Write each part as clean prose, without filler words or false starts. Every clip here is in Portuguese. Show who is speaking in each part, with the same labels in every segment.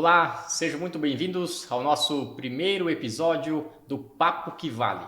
Speaker 1: Olá, sejam muito bem-vindos ao nosso primeiro episódio do Papo que Vale,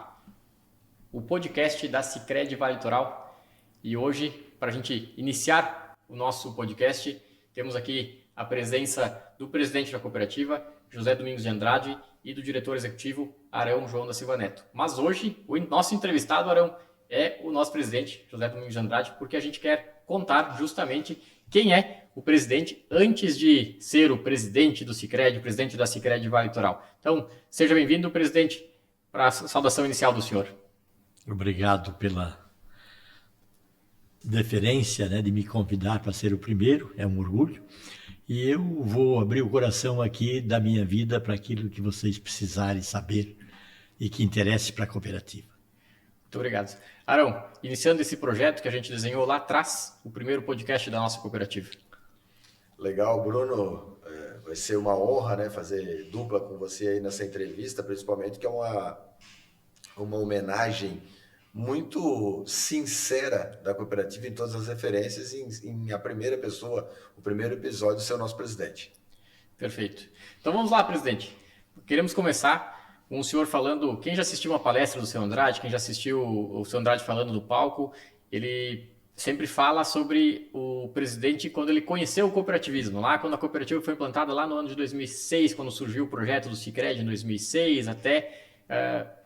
Speaker 1: o podcast da Sicredi Vale Litoral. E hoje, para a gente iniciar o nosso podcast, temos aqui a presença do presidente da cooperativa, José Domingos de Andrade, e do diretor executivo, Arão João da Silva Neto. Mas hoje, o nosso entrevistado, Arão, é o nosso presidente, José Domingos de Andrade, porque a gente quer contar justamente quem é o presidente antes de ser o presidente do Sicredi, o presidente da Sicredi Vale Litoral. Então, seja bem-vindo, presidente, para a saudação inicial do senhor.
Speaker 2: Obrigado pela deferência, de me convidar para ser o primeiro, é um orgulho. E eu vou abrir o coração aqui da minha vida para aquilo que vocês precisarem saber e que interesse para a cooperativa.
Speaker 1: Muito obrigado. Arão, iniciando esse projeto que a gente desenhou lá atrás, o primeiro podcast da nossa cooperativa.
Speaker 3: Legal, Bruno. Vai ser uma honra, fazer dupla com você aí nessa entrevista, principalmente que é uma homenagem muito sincera da cooperativa em todas as referências, em a primeira pessoa, o primeiro episódio ser o nosso presidente.
Speaker 1: Perfeito. Então vamos lá, presidente. Queremos começar com o senhor falando, quem já assistiu uma palestra do seu Andrade, quem já assistiu o seu Andrade falando do palco, ele sempre fala sobre o presidente quando ele conheceu o cooperativismo, lá quando a cooperativa foi implantada lá no ano de 2006, quando surgiu o projeto do Sicredi em 2006, até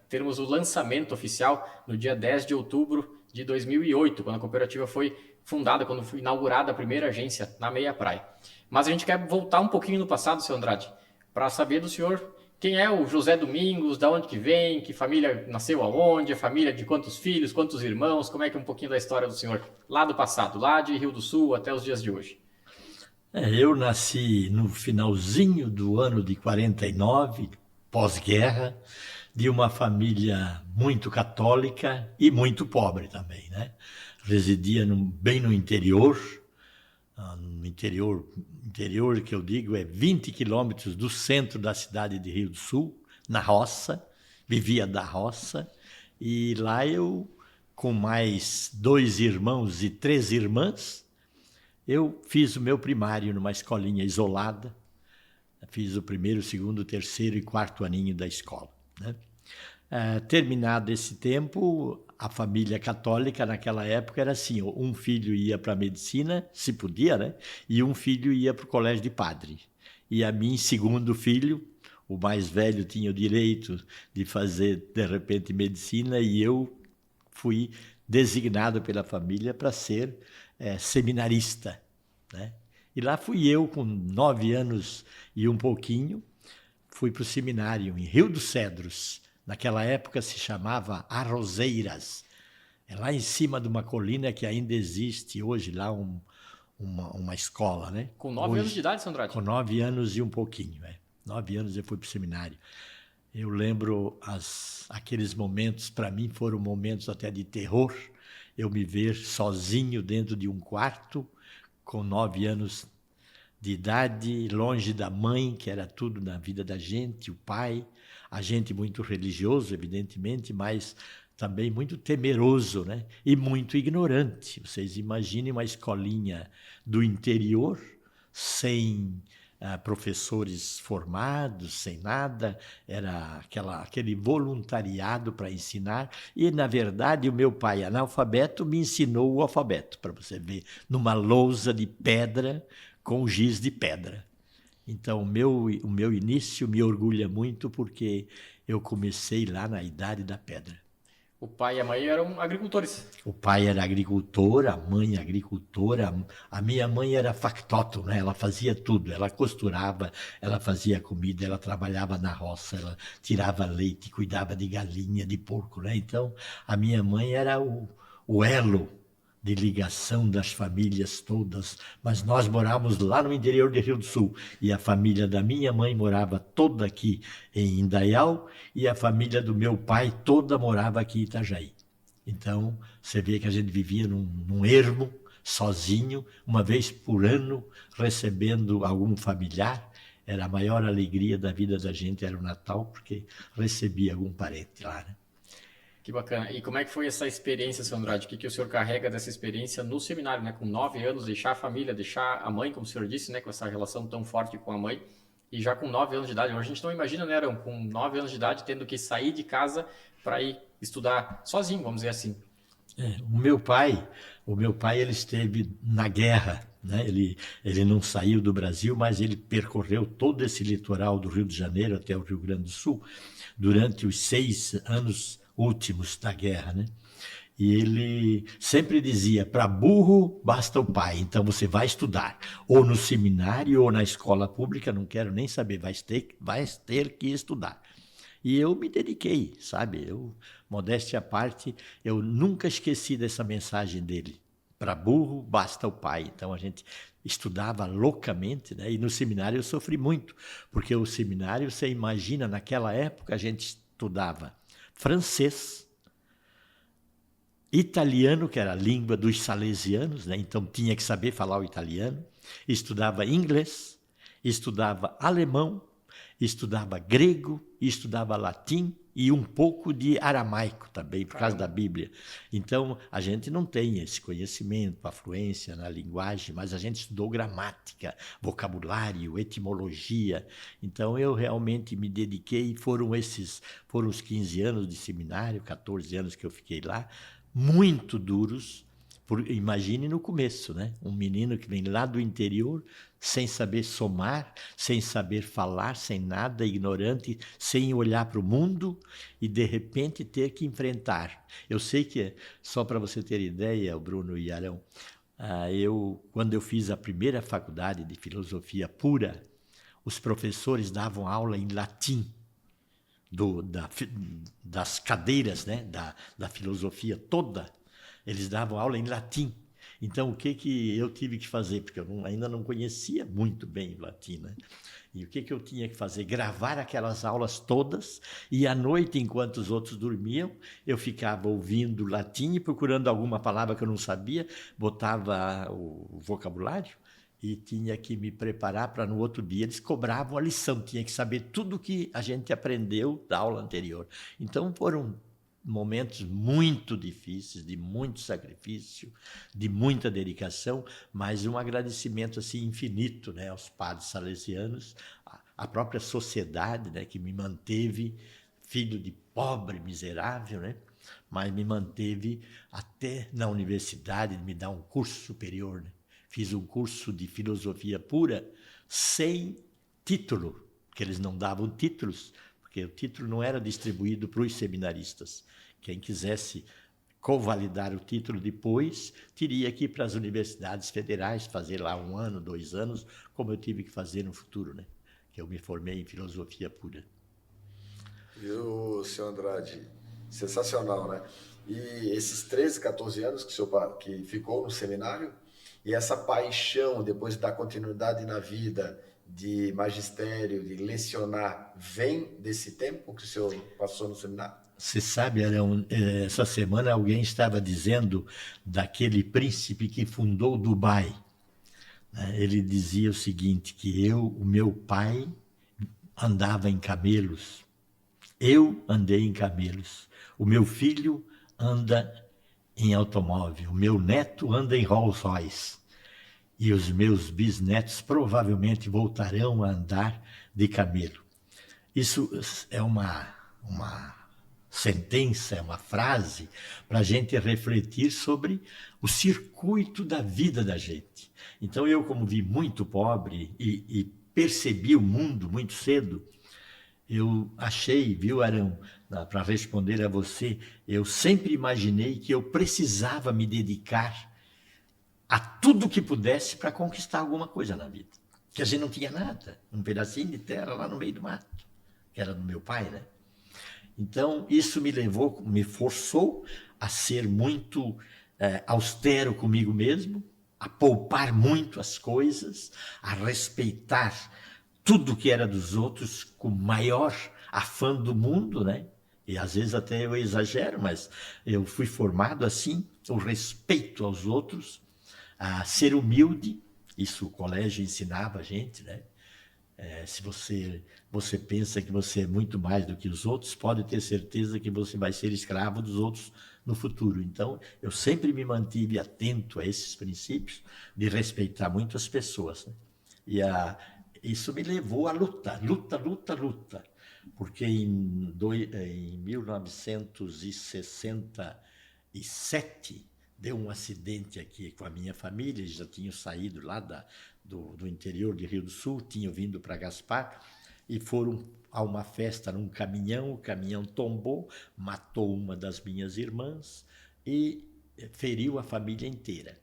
Speaker 1: termos o lançamento oficial no dia 10 de outubro de 2008, quando a cooperativa foi fundada, quando foi inaugurada a primeira agência na Meia Praia. Mas a gente quer voltar um pouquinho no passado, seu Andrade, para saber do senhor quem é o José Domingos, da onde que vem, que família nasceu aonde, a família de quantos filhos, quantos irmãos, como é que é um pouquinho da história do senhor lá do passado, lá de Rio do Sul até os dias de hoje.
Speaker 2: Eu nasci no finalzinho do ano de 49, pós-guerra, de uma família muito católica e muito pobre também, Residia bem no interior que eu digo é 20 quilômetros do centro da cidade de Rio do Sul, na roça, vivia da roça, e lá eu, com mais 2 irmãos e 3 irmãs, eu fiz o meu primário numa escolinha isolada, fiz o primeiro, segundo, terceiro e quarto aninho da escola. Terminado esse tempo, a família católica naquela época era assim, um filho ia para a medicina, se podia, e um filho ia para o colégio de padre. E a mim, segundo filho, o mais velho tinha o direito de fazer, de repente, medicina, e eu fui designado pela família para ser seminarista. E lá fui eu, com 9 anos e um pouquinho, fui para o seminário em Rio dos Cedros. Naquela época se chamava Arrozeiras. É lá em cima de uma colina que ainda existe hoje lá uma escola,
Speaker 1: Com 9 anos de idade, seu Andrade?
Speaker 2: Com 9 anos e um pouquinho, 9 anos eu fui para o seminário. Eu lembro aqueles momentos, para mim foram momentos até de terror. Eu me ver sozinho dentro de um quarto, com 9 anos de idade, longe da mãe, que era tudo na vida da gente, o pai, a gente muito religioso, evidentemente, mas também muito temeroso, e muito ignorante. Vocês imaginem uma escolinha do interior, sem professores formados, sem nada, era aquele voluntariado para ensinar, e na verdade o meu pai, analfabeto, me ensinou o alfabeto, para você ver, numa lousa de pedra, com giz de pedra. Então, o meu início me orgulha muito porque eu comecei lá na idade da pedra.
Speaker 1: O pai e a mãe eram agricultores.
Speaker 2: O pai era agricultor, a mãe agricultora. A minha mãe era factotum, Ela fazia tudo. Ela costurava, ela fazia comida, ela trabalhava na roça, ela tirava leite, cuidava de galinha, de porco, Então, a minha mãe era o elo de ligação das famílias todas, mas nós morávamos lá no interior de Rio do Sul, e a família da minha mãe morava toda aqui em Indaial, e a família do meu pai toda morava aqui em Itajaí. Então, você vê que a gente vivia num ermo, sozinho, uma vez por ano, recebendo algum familiar. Era a maior alegria da vida da gente, era o Natal, porque recebia algum parente lá,
Speaker 1: Que bacana. E como é que foi essa experiência, seu Andrade? O que o senhor carrega dessa experiência no seminário, Com 9 anos, deixar a família, deixar a mãe, como o senhor disse, com essa relação tão forte com a mãe, e já com 9 anos de idade. Hoje a gente não imagina, né, Arão, com 9 anos de idade tendo que sair de casa para ir estudar sozinho, vamos dizer assim.
Speaker 2: O meu pai ele esteve na guerra, né? Ele não saiu do Brasil, mas ele percorreu todo esse litoral do Rio de Janeiro até o Rio Grande do Sul durante os 6 anos últimos da guerra, né? E ele sempre dizia: para burro basta o pai, então você vai estudar, ou no seminário ou na escola pública, não quero nem saber, vais ter que estudar. E eu me dediquei, sabe? Modéstia à parte, eu nunca esqueci dessa mensagem dele. Para burro basta o pai. Então a gente estudava loucamente, né? E no seminário eu sofri muito, porque o seminário, você imagina, naquela época a gente estudava francês, italiano, que era a língua dos salesianos, né? Então tinha que saber falar o italiano, estudava inglês, estudava alemão, estudava grego, estudava latim e um pouco de aramaico também, por causa da Bíblia. Então, a gente não tem esse conhecimento, a fluência na linguagem, mas a gente estudou gramática, vocabulário, etimologia. Então, eu realmente me dediquei, foram os 15 anos de seminário, 14 anos que eu fiquei lá, muito duros. Imagine no começo, né? Um menino que vem lá do interior, sem saber somar, sem saber falar, sem nada, ignorante, sem olhar para o mundo e, de repente, ter que enfrentar. Eu sei que, só para você ter ideia, Bruno e Arão, quando eu fiz a primeira faculdade de filosofia pura, os professores davam aula em latim, das cadeiras, né? da filosofia toda. Eles davam aula em latim. Então, o que eu tive que fazer? Porque eu ainda não conhecia muito bem o latim, né? E o que eu tinha que fazer? Gravar aquelas aulas todas, e à noite, enquanto os outros dormiam, eu ficava ouvindo latim e procurando alguma palavra que eu não sabia, botava o vocabulário e tinha que me preparar para no outro dia eles cobravam a lição, tinha que saber tudo que a gente aprendeu da aula anterior. Então, foram momentos muito difíceis, de muito sacrifício, de muita dedicação, mas um agradecimento assim infinito, né, aos padres salesianos, à própria sociedade, né, que me manteve filho de pobre, miserável, né, mas me manteve até na universidade, me dar um curso superior, né. Fiz um curso de filosofia pura sem título, porque eles não davam títulos, porque o título não era distribuído para os seminaristas. Quem quisesse convalidar o título depois, teria que ir para as universidades federais, fazer lá 1 ano, 2 anos, como eu tive que fazer no futuro, né? Que eu me formei em filosofia pura.
Speaker 3: E o senhor Andrade, sensacional, né? E esses 13, 14 anos que ficou no seminário, e essa paixão, depois de dar continuidade na vida, de magistério, de lecionar, vem desse tempo que o senhor passou no seminário?
Speaker 2: Você sabe, Arão, essa semana alguém estava dizendo daquele príncipe que fundou Dubai. Ele dizia o seguinte, que o meu pai andava em camelos, eu andei em camelos, o meu filho anda em automóvel, o meu neto anda em Rolls Royce. E os meus bisnetos provavelmente voltarão a andar de camelo. Isso é uma sentença, é uma frase para a gente refletir sobre o circuito da vida da gente. Então eu, como vi muito pobre e percebi o mundo muito cedo, eu achei, viu, Arão, para responder a você, eu sempre imaginei que eu precisava me dedicar a tudo que pudesse para conquistar alguma coisa na vida. Que a gente não tinha nada, um pedacinho de terra lá no meio do mato, que era do meu pai, né? Então, isso me forçou a ser muito austero comigo mesmo, a poupar muito as coisas, a respeitar tudo que era dos outros com maior afã do mundo, né? E às vezes até eu exagero, mas eu fui formado assim, o respeito aos outros, a ser humilde, isso o colégio ensinava a gente, né? Se você pensa que você é muito mais do que os outros, pode ter certeza que você vai ser escravo dos outros no futuro. Então, eu sempre me mantive atento a esses princípios de respeitar muito as pessoas, né? isso me levou à luta, luta, porque em 1967 deu um acidente aqui com a minha família, eles já tinham saído lá do interior de Rio do Sul, tinham vindo para Gaspar e foram a uma festa num caminhão, o caminhão tombou, matou uma das minhas irmãs e feriu a família inteira.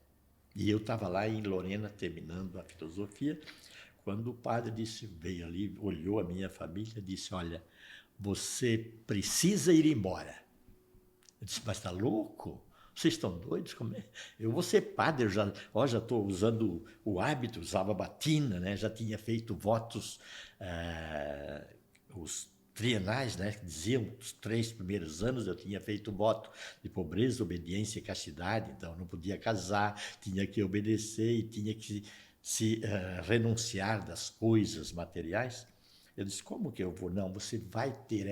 Speaker 2: E eu estava lá em Lorena terminando a filosofia, quando o padre veio ali, olhou a minha família e disse, olha, você precisa ir embora. Eu disse, mas está louco? Vocês estão doidos? Como é? Eu vou ser padre, eu já estou usando o hábito, usava batina, né? Já tinha feito votos, os trienais, né? Que diziam os 3 primeiros anos eu tinha feito voto de pobreza, obediência e castidade, então não podia casar, tinha que obedecer e tinha que se renunciar das coisas materiais. Eu disse, como que eu vou? Não, você vai ter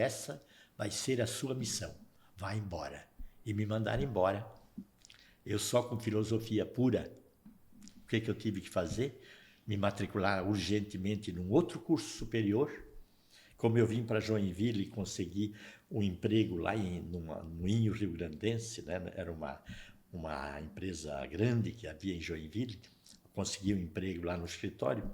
Speaker 2: vai ser a sua missão, vai embora. E me mandaram embora. Eu só com filosofia pura. O que eu tive que fazer? Me matricular urgentemente num outro curso superior. Como eu vim para Joinville e consegui um emprego lá no Moinho Rio Grandense, né? Era uma empresa grande que havia em Joinville, consegui um emprego lá no escritório,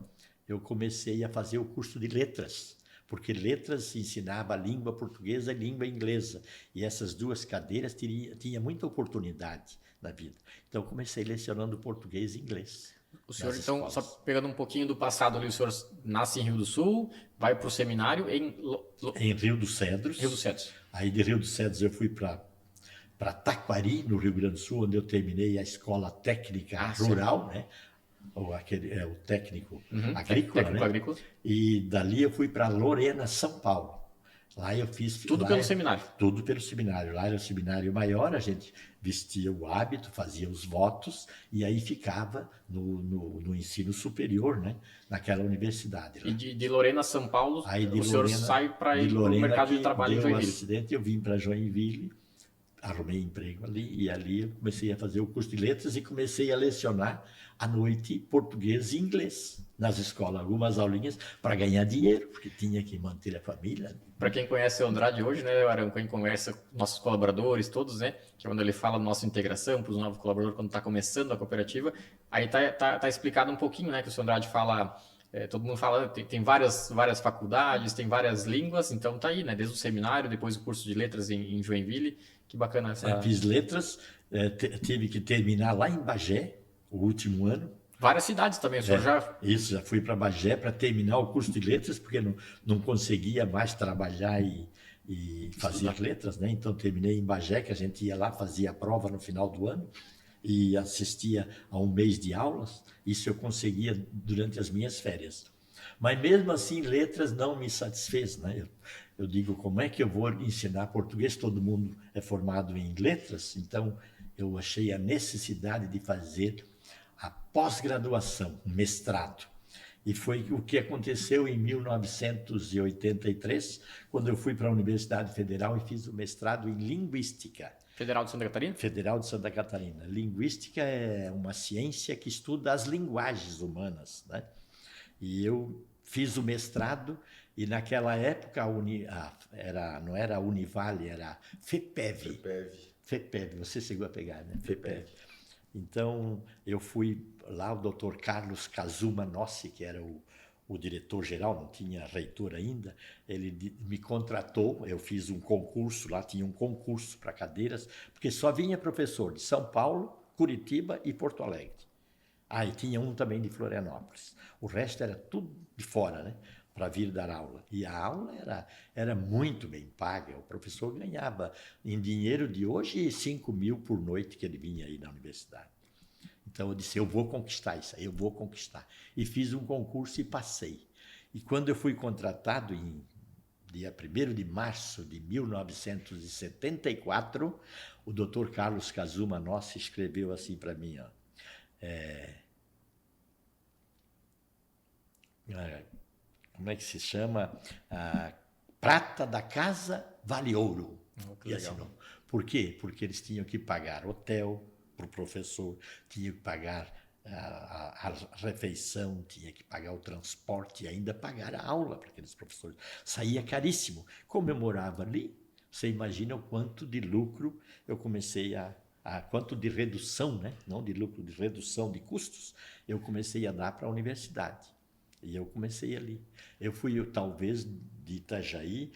Speaker 2: eu comecei a fazer o curso de letras, porque letras ensinava a língua portuguesa e língua inglesa, e essas 2 cadeiras tinha muita oportunidade na vida. Então, comecei lecionando português e inglês.
Speaker 1: O senhor, então, só pegando um pouquinho do passado ali, o senhor nasce em Rio do Sul, vai para o seminário
Speaker 2: em Rio dos Cedros.
Speaker 1: Rio dos Cedros.
Speaker 2: Aí de Rio dos Cedros eu fui para Taquari, no Rio Grande do Sul, onde eu terminei a escola técnica rural, né? O técnico agrícola,
Speaker 1: técnico
Speaker 2: né?
Speaker 1: agrícola.
Speaker 2: E dali eu fui para Lorena, São Paulo. Lá eu fiz...
Speaker 1: Tudo pelo seminário?
Speaker 2: Tudo pelo seminário. Lá era o seminário maior, a gente vestia o hábito, fazia os votos e aí ficava no ensino superior, né? Naquela universidade. Lá.
Speaker 1: E de Lorena a São Paulo,
Speaker 2: aí
Speaker 1: o senhor sai para ir para o mercado de trabalho em Joinville?
Speaker 2: Deu um acidente, eu vim para Joinville, arrumei emprego ali e ali eu comecei a fazer o curso de letras e comecei a lecionar à noite português e inglês nas escolas, algumas aulinhas para ganhar dinheiro, porque tinha que manter a família.
Speaker 1: Para quem conhece o Andrade hoje, né, Arão, quem conversa com nossos colaboradores, todos, né, que é quando ele fala da nossa integração para os novos colaboradores, quando está começando a cooperativa, aí tá explicado um pouquinho, né, que o seu Andrade fala, todo mundo fala, tem várias faculdades, tem várias línguas, então tá aí, né, desde o seminário, depois o curso de letras em Joinville, que bacana essa...
Speaker 2: Fiz letras, tive que terminar lá em Bagé, o último ano.
Speaker 1: Várias cidades também, o senhor já...
Speaker 2: Isso, já fui para Bagé para terminar o curso de letras, porque não conseguia mais trabalhar e fazer as letras, né? Então terminei em Bagé, que a gente ia lá, fazia a prova no final do ano e assistia a um mês de aulas. Isso eu conseguia durante as minhas férias. Mas mesmo assim, letras não me satisfez, né? Eu digo, como é que eu vou ensinar português? Todo mundo é formado em letras, então eu achei a necessidade de fazer a pós-graduação, um mestrado. E foi o que aconteceu em 1983, quando eu fui para a Universidade Federal e fiz o mestrado em Linguística.
Speaker 1: Federal de Santa Catarina?
Speaker 2: Federal de Santa Catarina. Linguística é uma ciência que estuda as linguagens humanas, né? E eu fiz o mestrado e naquela época não era a Univale, era a FEPEV. FEPEV, você chegou a pegar, né? FEPEV. Então, eu fui lá, o Dr. Carlos Kazuma Nossi, que era o diretor-geral, não tinha reitor ainda, ele me contratou, eu fiz um concurso, lá tinha um concurso para cadeiras, porque só vinha professor de São Paulo, Curitiba e Porto Alegre. E tinha um também de Florianópolis. O resto era tudo de fora, né? Para vir dar aula. E a aula era muito bem paga. O professor ganhava, em dinheiro de hoje, 5 mil por noite que ele vinha aí na universidade. Então eu disse, eu vou conquistar isso aí, eu vou conquistar. E fiz um concurso e passei. E quando eu fui contratado, em dia 1º de março de 1974, o Dr. Carlos Kazuma Nossi escreveu assim para mim, ó, como é que se chama? Prata da casa vale ouro.
Speaker 1: E
Speaker 2: assinou. Por quê? Porque eles tinham que pagar hotel para o professor, tinham que pagar a refeição, tinha que pagar o transporte e ainda pagar a aula para aqueles professores. Saía caríssimo. Como eu morava ali, você imagina o quanto de lucro eu comecei quanto de redução, né? Não de lucro, de redução de custos, eu comecei a dar para a universidade. E eu comecei ali. Eu fui, talvez, de Itajaí,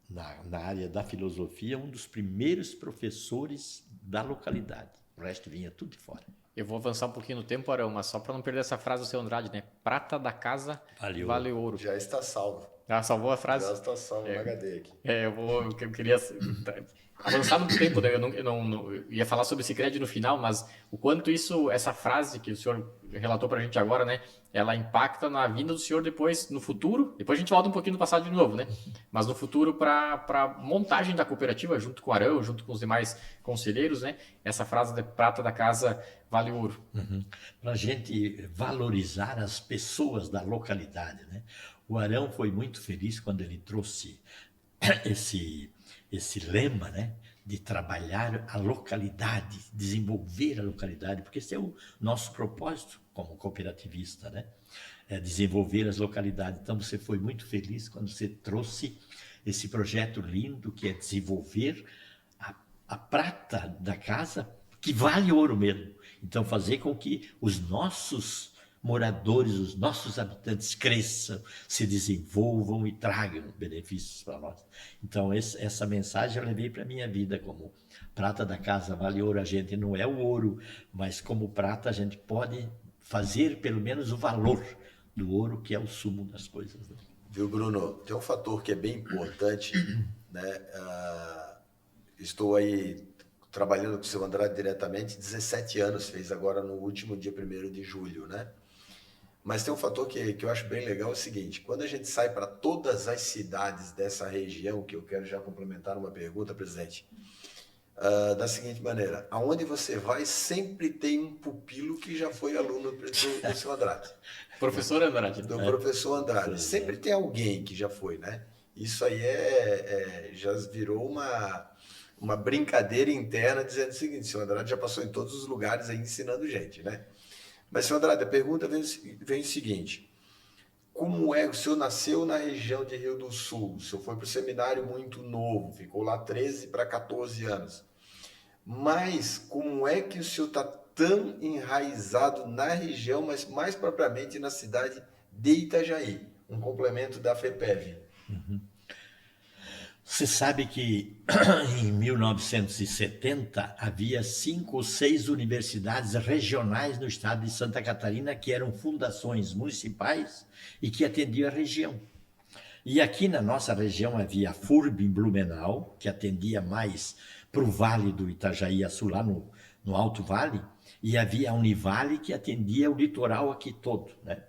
Speaker 2: na área da filosofia, um dos primeiros professores da localidade. O resto vinha tudo de fora.
Speaker 1: Eu vou avançar um pouquinho no tempo, Arão, mas só para não perder essa frase do seu Andrade, né? Prata da casa vale ouro.
Speaker 3: Já está salvo.
Speaker 1: Ah, salvou a frase?
Speaker 3: Já está salvo no HD aqui.
Speaker 1: Eu queria avançar no tempo, né? Eu ia falar sobre Sicredi no final, mas o quanto essa frase que o senhor relatou para a gente agora, né? Ela impacta na vinda do senhor depois, no futuro. Depois a gente volta um pouquinho no passado de novo, né? Mas no futuro, para montagem da cooperativa, junto com o Arão, junto com os demais conselheiros, né? Essa frase de prata da casa vale ouro.
Speaker 2: Para a gente valorizar as pessoas da localidade, né? O Arão foi muito feliz quando ele trouxe esse lema, né, de trabalhar a localidade, desenvolver a localidade, porque esse é o nosso propósito como cooperativista, né? É desenvolver as localidades. Então você foi muito feliz quando você trouxe esse projeto lindo que é desenvolver a prata da casa, que vale ouro mesmo. Então fazer com que os nossos moradores, os nossos habitantes cresçam, se desenvolvam e tragam benefícios para nós. Então, essa mensagem eu levei para a minha vida como prata da casa vale ouro. A gente não é o ouro, mas como prata a gente pode fazer pelo menos o valor do ouro, que é o sumo das coisas. Né?
Speaker 3: Viu, Bruno? Tem um fator que é bem importante, né? Estou aí trabalhando com o seu Andrade diretamente, 17 anos, fez agora no último dia 1º de julho, né? Mas tem um fator que eu acho bem legal, é o seguinte, quando a gente sai para todas as cidades dessa região, que eu quero já complementar uma pergunta, presidente, da seguinte maneira, aonde você vai sempre tem um pupilo que já foi aluno do seu Andrade.
Speaker 1: Professor Andrade.
Speaker 3: Do professor Andrade. Sempre tem alguém que já foi, né? Isso aí já virou uma brincadeira interna dizendo o seguinte, seu Andrade já passou em todos os lugares aí ensinando gente, né? Mas, senhor Andrade, a pergunta vem o seguinte, como o senhor nasceu na região de Rio do Sul, o senhor foi para o seminário muito novo, ficou lá 13 para 14 anos, mas como é que o senhor está tão enraizado na região, mas mais propriamente na cidade de Itajaí, um complemento da FEPEV?
Speaker 2: Você sabe que em 1970 havia 5 ou 6 universidades regionais no estado de Santa Catarina que eram fundações municipais e que atendiam a região. E aqui na nossa região havia a FURB em Blumenau, que atendia mais para o Vale do Itajaí Açu, lá no Alto Vale, e havia a Univale que atendia o litoral aqui todo, né?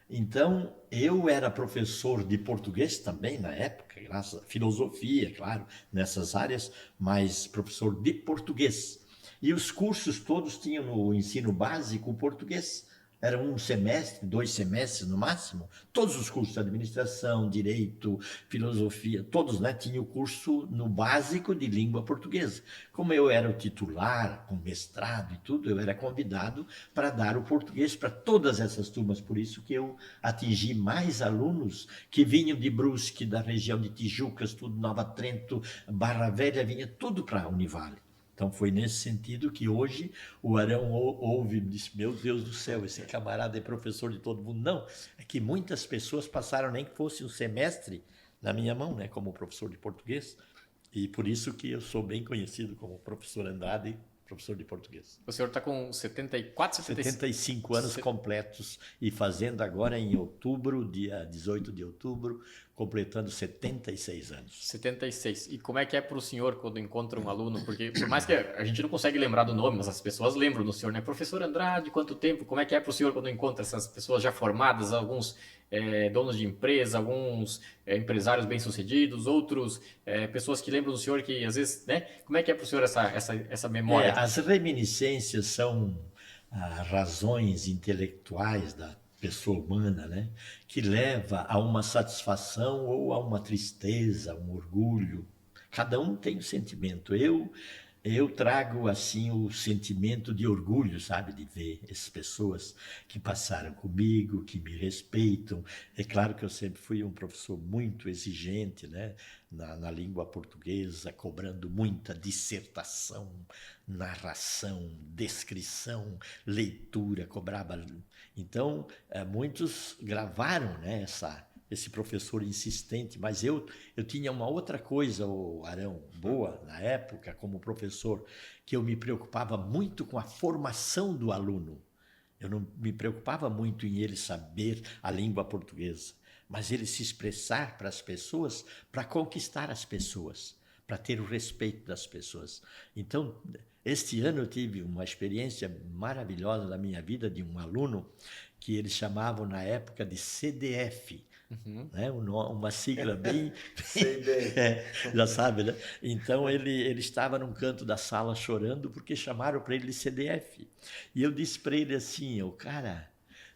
Speaker 2: Então, eu era professor de português também na época, graças à filosofia, claro, nessas áreas, mas professor de português. E os cursos todos tinham no ensino básico português. Era um semestre, 2 semestres no máximo. Todos os cursos de administração, direito, filosofia, todos, né, tinham o curso no básico de língua portuguesa. Como eu era o titular, com mestrado e tudo, eu era convidado para dar o português para todas essas turmas. Por isso que eu atingi mais alunos que vinham de Brusque, da região de Tijucas, tudo, Nova Trento, Barra Velha, vinha tudo para a Univale. Então foi nesse sentido que hoje o Arão ouve e disse, meu Deus do céu, esse camarada é professor de todo mundo. Não, é que muitas pessoas passaram nem que fosse um semestre na minha mão, né, como professor de português. E por isso que eu sou bem conhecido como professor Andrade, professor de português.
Speaker 1: O senhor está com 74,
Speaker 2: 75 anos completos e fazendo agora em outubro, dia 18 de outubro, completando 76 anos.
Speaker 1: 76. E como é que é para o senhor quando encontra um aluno? Porque por mais que a gente não consegue lembrar do nome, mas as pessoas lembram do senhor, né? Professor Andrade, quanto tempo? Como é que é para o senhor quando encontra essas pessoas já formadas, alguns donos de empresa, alguns empresários bem-sucedidos, outros pessoas que lembram do senhor que às vezes, né? Como é que é para o senhor essa memória?
Speaker 2: As reminiscências são razões intelectuais da pessoa humana, né? Que leva a uma satisfação ou a uma tristeza, um orgulho. Cada um tem um sentimento. Eu Eu trago, assim, o sentimento de orgulho, sabe, de ver essas pessoas que passaram comigo, que me respeitam. É claro que eu sempre fui um professor muito exigente, né, na língua portuguesa, cobrando muita dissertação, narração, descrição, leitura, cobrava. Então, muitos gravaram, né, esse professor insistente, mas eu tinha uma outra coisa, o Arão, boa na época, como professor, que eu me preocupava muito com a formação do aluno. Eu não me preocupava muito em ele saber a língua portuguesa, mas ele se expressar para as pessoas, para conquistar as pessoas, para ter o respeito das pessoas. Então, este ano eu tive uma experiência maravilhosa na minha vida de um aluno que eles chamavam na época de CDF, né? Uma sigla bem...
Speaker 3: Sei bem.
Speaker 2: já sabe, né? Então ele estava num canto da sala chorando porque chamaram para ele de CDF. E eu disse para ele assim, cara,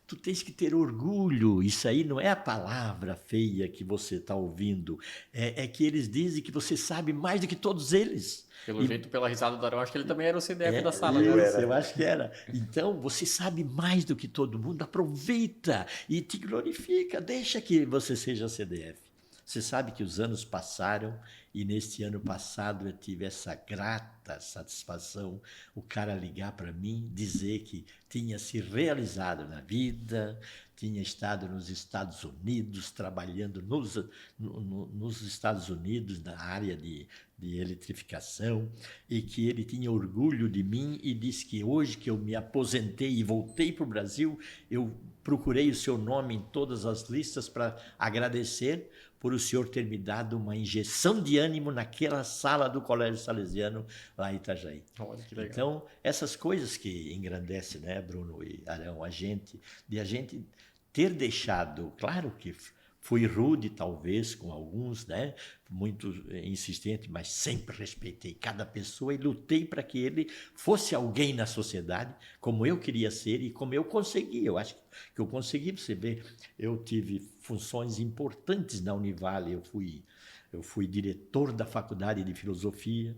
Speaker 2: tu tens que ter orgulho, isso aí não é a palavra feia que você está ouvindo, é que eles dizem que você sabe mais do que todos eles.
Speaker 1: Pelo jeito, pela risada do Arão, acho que ele também era o CDF da sala.
Speaker 2: Isso, eu acho que era. Então, você sabe mais do que todo mundo, aproveita e te glorifica, deixa que você seja CDF. Você sabe que os anos passaram e neste ano passado eu tive essa grata satisfação, o cara ligar para mim, dizer que tinha se realizado na vida, tinha estado nos Estados Unidos, trabalhando nos Estados Unidos, na área de eletrificação, e que ele tinha orgulho de mim e disse que hoje que eu me aposentei e voltei para o Brasil, eu procurei o seu nome em todas as listas para agradecer por o senhor ter me dado uma injeção de ânimo naquela sala do Colégio Salesiano lá em Itajaí.
Speaker 1: Olha que legal.
Speaker 2: Então, essas coisas que engrandecem, né, Bruno e Arão, a gente ter deixado, claro que fui rude talvez com alguns, né, muito insistente, mas sempre respeitei cada pessoa e lutei para que ele fosse alguém na sociedade, como eu queria ser e como eu consegui. Eu acho que eu consegui, você vê, eu tive funções importantes na Univale, eu fui diretor da Faculdade de Filosofia,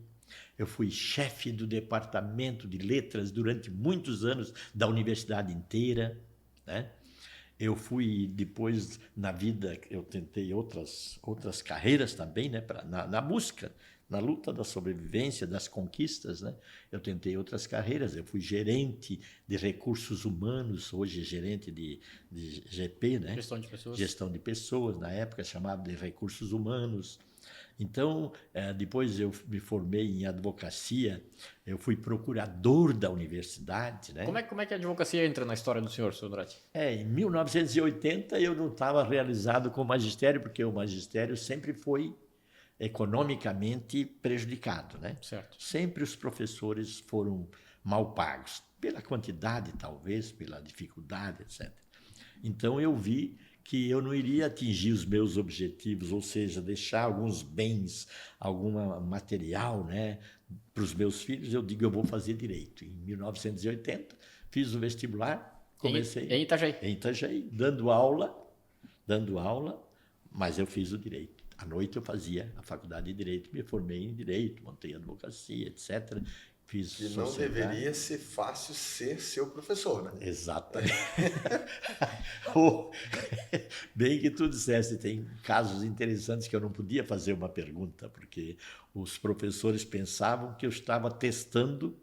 Speaker 2: eu fui chefe do departamento de letras durante muitos anos da universidade inteira, né? Eu fui depois na vida, eu tentei outras carreiras também, né? Na busca, na luta da sobrevivência, das conquistas, né? Eu tentei outras carreiras, eu fui gerente de recursos humanos, hoje gerente de GP, né?
Speaker 1: Gestão de pessoas.
Speaker 2: Gestão de pessoas, na época chamava de recursos humanos. Então, depois eu me formei em advocacia, eu fui procurador da universidade, né?
Speaker 1: Como é que a advocacia entra na história do senhor, Sr. Andrade?
Speaker 2: Em 1980 eu não estava realizado com o magistério, porque o magistério sempre foi economicamente prejudicado, né?
Speaker 1: Certo.
Speaker 2: Sempre os professores foram mal pagos, pela quantidade talvez, pela dificuldade, etc. Então eu vi que eu não iria atingir os meus objetivos, ou seja, deixar alguns bens, algum material, né, para os meus filhos. Eu digo, eu vou fazer direito. Em 1980, fiz o vestibular, comecei
Speaker 1: em Itajaí.
Speaker 2: Em Itajaí, dando aula, mas eu fiz o direito. À noite eu fazia a faculdade de Direito, me formei em Direito, montei advocacia, etc. Fiz
Speaker 3: e não deveria ser fácil ser seu professor, né?
Speaker 2: Exatamente. Bem que tu disseste, tem casos interessantes que eu não podia fazer uma pergunta, porque os professores pensavam que eu estava testando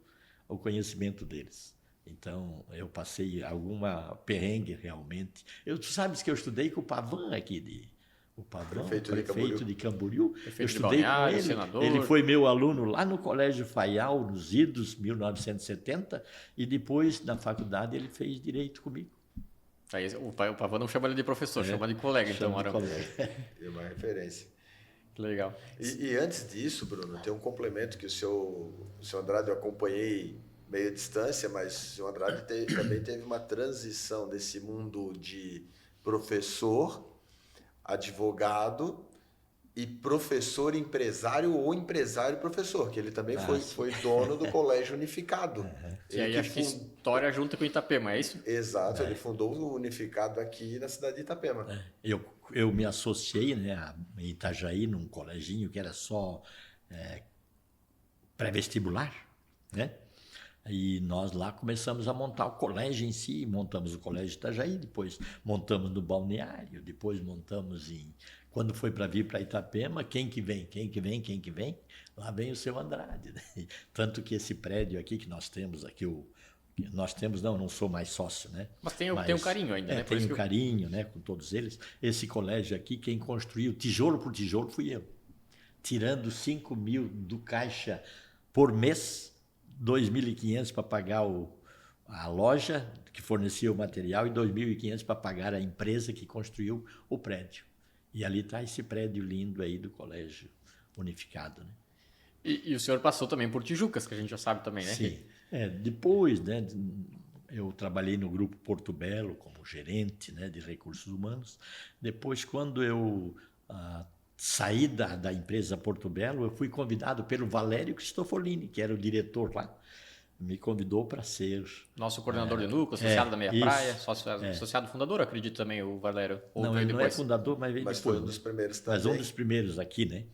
Speaker 2: o conhecimento deles. Então, eu passei alguma perrengue realmente. Tu sabes que eu estudei com o Pavan aqui o Pavão, prefeito de Camboriú.
Speaker 1: Prefeito
Speaker 2: eu estudei
Speaker 1: de Balneário,
Speaker 2: com ele.
Speaker 1: senador.
Speaker 2: Ele foi meu aluno lá no Colégio Faial, nos idos, 1970, e depois, na faculdade, ele fez direito comigo.
Speaker 1: Aí, o Pavão não chama ele de professor, chama de colega, então, Arão.
Speaker 3: É uma referência.
Speaker 1: Que legal.
Speaker 3: E antes disso, Bruno, tem um complemento que o seu Andrade eu acompanhei meio à distância, mas o seu Andrade também teve uma transição desse mundo de professor, advogado e professor empresário ou empresário professor, que ele também foi dono do Colégio Unificado.
Speaker 1: E aí acho que história junto com Itapema, é isso?
Speaker 3: Exato, ele fundou o Unificado aqui na cidade de Itapema.
Speaker 2: Eu me associei, né, em Itajaí, num coleginho que era só pré-vestibular, né? E nós lá começamos a montar o colégio em si, montamos o colégio Itajaí, depois montamos no Balneário, depois montamos em... Quando foi para vir para Itapema, quem que vem? Lá vem o seu Andrade, né? Tanto que esse prédio aqui que nós temos aqui, nós temos, não sou mais sócio, né?
Speaker 1: Mas tem um carinho ainda, né?
Speaker 2: Tem um carinho, né, com todos eles. Esse colégio aqui, quem construiu tijolo por tijolo fui eu. Tirando 5 mil do caixa por mês, 2.500 para pagar a loja que fornecia o material e 2.500 para pagar a empresa que construiu o prédio. E ali está esse prédio lindo aí do Colégio Unificado, né?
Speaker 1: E o senhor passou também por Tijucas, que a gente já sabe também, né?
Speaker 2: Sim. Depois, né, eu trabalhei no Grupo Porto Belo como gerente, né, de recursos humanos. Depois, quando eu saí da empresa Porto Belo, eu fui convidado pelo Valério Cristofolini, que era o diretor lá. Me convidou para ser...
Speaker 1: Nosso coordenador de núcleo, associado da Meia Praia, associado fundador, acredito também, o Valério.
Speaker 2: Não, ele não é fundador, mas veio depois.
Speaker 3: Foi um dos primeiros também.
Speaker 2: Mas um dos primeiros aqui, né?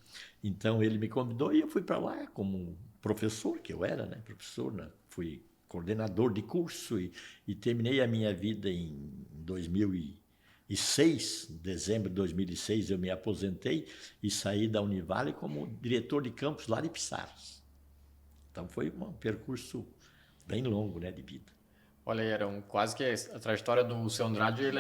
Speaker 2: Então, ele me convidou e eu fui para lá como professor, que eu era, né? Professor, né? Fui coordenador de curso e terminei a minha vida em 2006, dezembro de 2006, eu me aposentei e saí da Univale como diretor de campus lá de Pissarras. Então, foi um percurso bem longo, né, de vida.
Speaker 1: Olha, era quase que a trajetória do seu Andrade, ele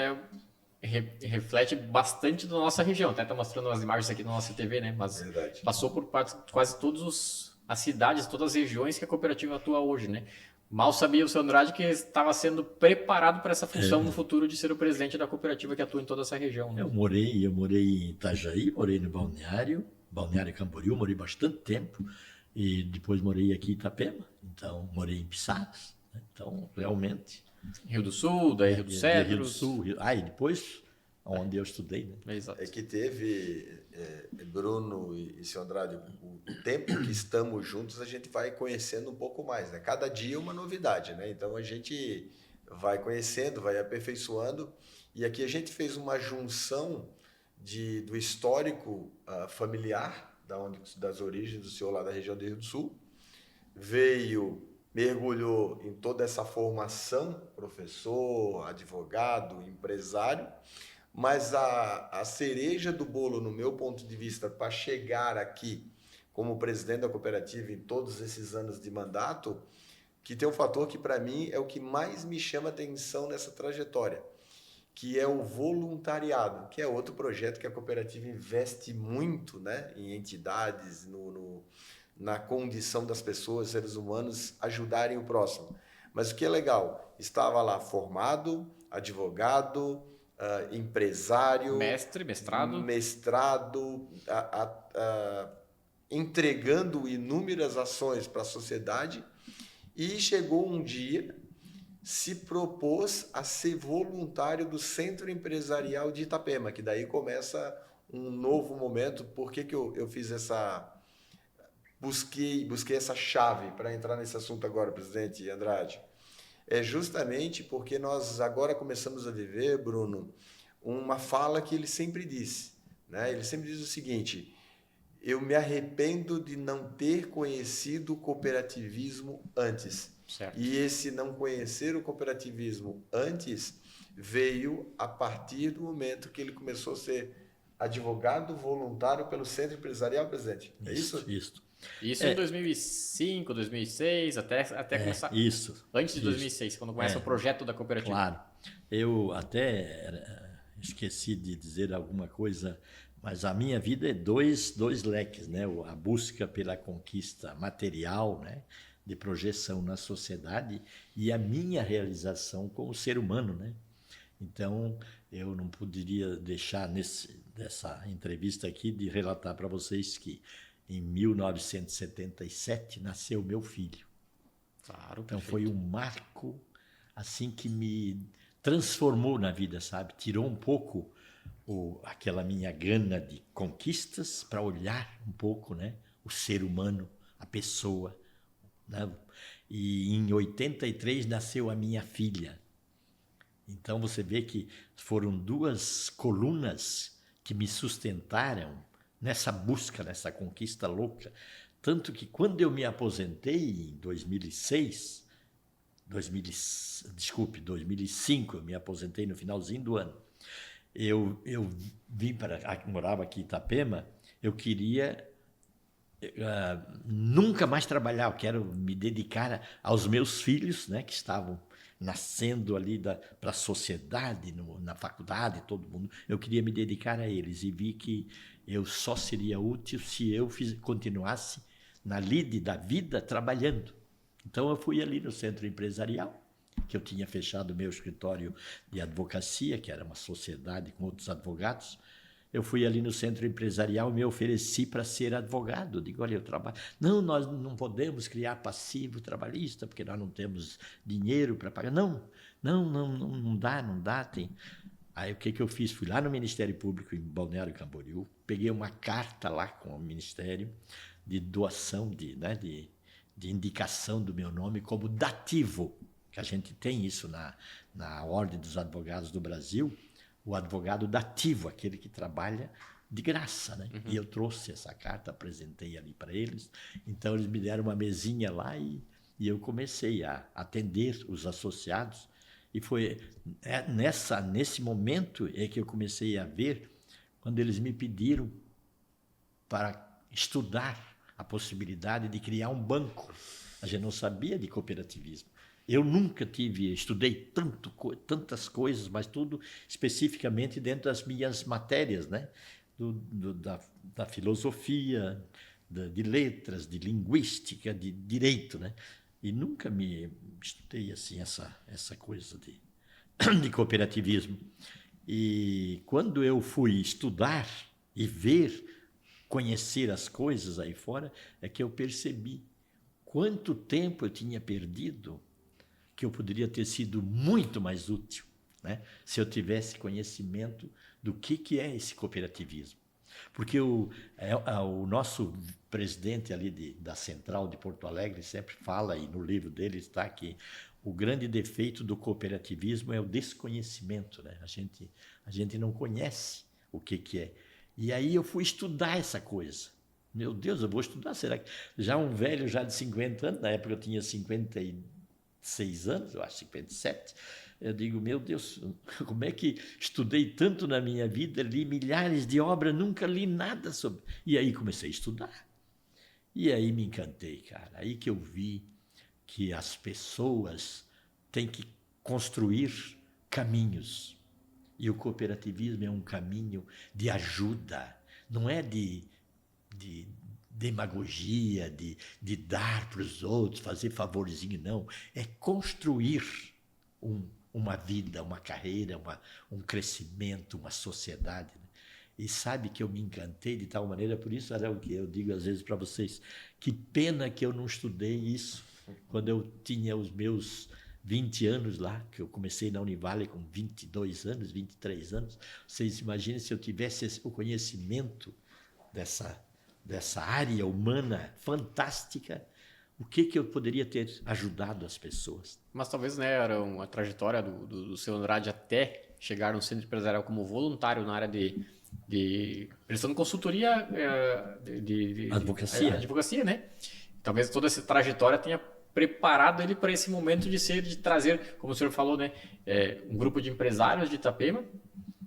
Speaker 1: reflete bastante da nossa região. Até está mostrando umas imagens aqui na nossa TV, né? Mas
Speaker 3: Verdade.
Speaker 1: passou por quase todas as cidades, todas as regiões que a cooperativa atua hoje, né? Mal sabia o seu Andrade que estava sendo preparado para essa função no futuro de ser o presidente da cooperativa que atua em toda essa região, né?
Speaker 2: Eu morei em Itajaí, morei no Balneário Camboriú, morei bastante tempo. E depois morei aqui em Itapema, então morei em Pissarras, né? Então realmente...
Speaker 1: Rio do Sul, daí Rio dos Cedros...
Speaker 2: Rio do Sul, e depois onde eu estudei, né?
Speaker 1: Exato.
Speaker 3: É que teve, Bruno e seu Andrade, o tempo que estamos juntos, a gente vai conhecendo um pouco mais, né? Cada dia uma novidade, né? Então a gente vai conhecendo, vai aperfeiçoando, e aqui a gente fez uma junção do histórico familiar, das origens do senhor lá da região do Rio do Sul, mergulhou em toda essa formação, professor, advogado, empresário, mas a cereja do bolo, no meu ponto de vista, para chegar aqui como presidente da cooperativa em todos esses anos de mandato, que tem um fator que para mim é o que mais me chama atenção nessa trajetória, que é o voluntariado, que é outro projeto que a cooperativa investe muito, né, em entidades, na condição das pessoas, seres humanos, ajudarem o próximo. Mas o que é legal, estava lá formado, advogado, empresário... mestrado, entregando inúmeras ações para a sociedade, e chegou um dia... se propôs a ser voluntário do Centro Empresarial de Itapema, que daí começa um novo momento. Por que eu fiz busquei essa chave para entrar nesse assunto agora, presidente Andrade? É justamente porque nós agora começamos a viver, Bruno, uma fala que ele sempre disse, né? Ele sempre diz o seguinte: eu me arrependo de não ter conhecido o cooperativismo antes.
Speaker 1: Certo.
Speaker 3: E esse não conhecer o cooperativismo antes veio a partir do momento que ele começou a ser advogado voluntário pelo Centro Empresarial, presidente. É isso?
Speaker 1: Isso em 2005, 2006, até começar...
Speaker 2: Isso.
Speaker 1: Antes de 2006, quando começa o projeto da cooperativa.
Speaker 2: Claro. Eu até esqueci de dizer alguma coisa, mas a minha vida é dois leques, né? A busca pela conquista material, né, de projeção na sociedade, e a minha realização como ser humano, né? Então, eu não poderia deixar nessa entrevista aqui de relatar para vocês que em 1977 nasceu meu filho.
Speaker 1: Claro,
Speaker 2: então
Speaker 1: perfeito.
Speaker 2: Foi um marco assim que me transformou na vida, sabe? Tirou um pouco aquela minha gana de conquistas para olhar um pouco, né, o ser humano, a pessoa, né? E em 83 nasceu a minha filha. Então você vê que foram duas colunas que me sustentaram nessa busca, nessa conquista louca, Tanto que quando eu me aposentei em 2005, eu me aposentei no finalzinho do ano. Eu morava aqui em Itapema, eu queria nunca mais trabalhar, eu quero me dedicar aos meus filhos, né, que estavam nascendo ali para a sociedade, na faculdade, todo mundo. Eu queria me dedicar a eles e vi que eu só seria útil se eu continuasse na lide da vida trabalhando. Então eu fui ali no centro empresarial, que eu tinha fechado o meu escritório de advocacia, que era uma sociedade com outros advogados. Eu fui ali no centro empresarial e me ofereci para ser advogado. Digo, olha, eu trabalho. Não, nós não podemos criar passivo trabalhista, porque nós não temos dinheiro para pagar. Não dá. Tem. Aí o que eu fiz? Fui lá no Ministério Público, em Balneário Camboriú, peguei uma carta lá com o Ministério de doação, de indicação do meu nome como dativo, que a gente tem isso na Ordem dos Advogados do Brasil, o advogado dativo, aquele que trabalha de graça, né? Uhum. E eu trouxe essa carta, apresentei ali para eles. Então eles me deram uma mesinha lá e eu comecei a atender os associados. E foi nesse momento é que eu comecei a ver, quando eles me pediram para estudar a possibilidade de criar um banco. A gente não sabia de cooperativismo. Eu nunca estudei tantas coisas, mas tudo especificamente dentro das minhas matérias, né? Da filosofia, de letras, de linguística, de direito, né? E nunca me estudei assim essa coisa de cooperativismo. E quando eu fui estudar e conhecer as coisas aí fora, é que eu percebi quanto tempo eu tinha perdido, que eu poderia ter sido muito mais útil, né, se eu tivesse conhecimento do que é esse cooperativismo. Porque o nosso presidente ali da Central de Porto Alegre sempre fala, e no livro dele está que o grande defeito do cooperativismo é o desconhecimento, né? A gente não conhece o que é. E aí eu fui estudar essa coisa. Meu Deus, eu vou estudar, será que... Já um velho, já de 50 anos, na época eu tinha 56 anos, eu acho 57, eu digo, meu Deus, como é que estudei tanto na minha vida, li milhares de obras, nunca li nada sobre... E aí comecei a estudar. E aí me encantei, cara. Aí que eu vi que as pessoas têm que construir caminhos. E o cooperativismo é um caminho de ajuda, não é de demagogia, de dar para os outros, fazer favorzinho, não. É construir uma vida, uma carreira, um crescimento, uma sociedade. Né? E sabe que eu me encantei de tal maneira, por isso era o que eu digo às vezes para vocês, que pena que eu não estudei isso quando eu tinha os meus 20 anos lá, que eu comecei na Univale com 22 anos, 23 anos. Vocês imaginem se eu tivesse o conhecimento dessa área humana fantástica, o que eu poderia ter ajudado as pessoas.
Speaker 1: Mas talvez, né, era uma trajetória do seu Andrade até chegar no centro empresarial como voluntário na área de prestando consultoria de advocacia, né? Talvez toda essa trajetória tenha preparado ele para esse momento de trazer, como o senhor falou, né, um grupo de empresários de Itapema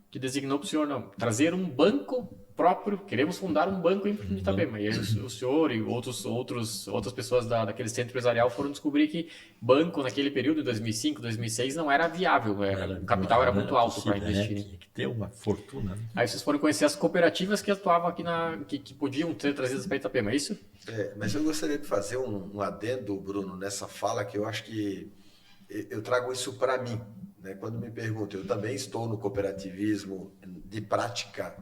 Speaker 1: que designou para o senhor, não, trazer um banco próprio, queremos fundar um banco em Itapema. E aí o senhor e outras pessoas daquele centro empresarial foram descobrir que banco naquele período, em 2005, 2006, não era viável, o capital era muito alto para investir.
Speaker 2: Tinha que ter uma fortuna. Né?
Speaker 1: Aí vocês foram conhecer as cooperativas que atuavam aqui, que podiam ser trazidas para Itapema, é isso?
Speaker 3: Mas eu gostaria de fazer um adendo, Bruno, nessa fala, que eu acho que eu trago isso para mim. Né? Quando me perguntam, eu também estou no cooperativismo de prática,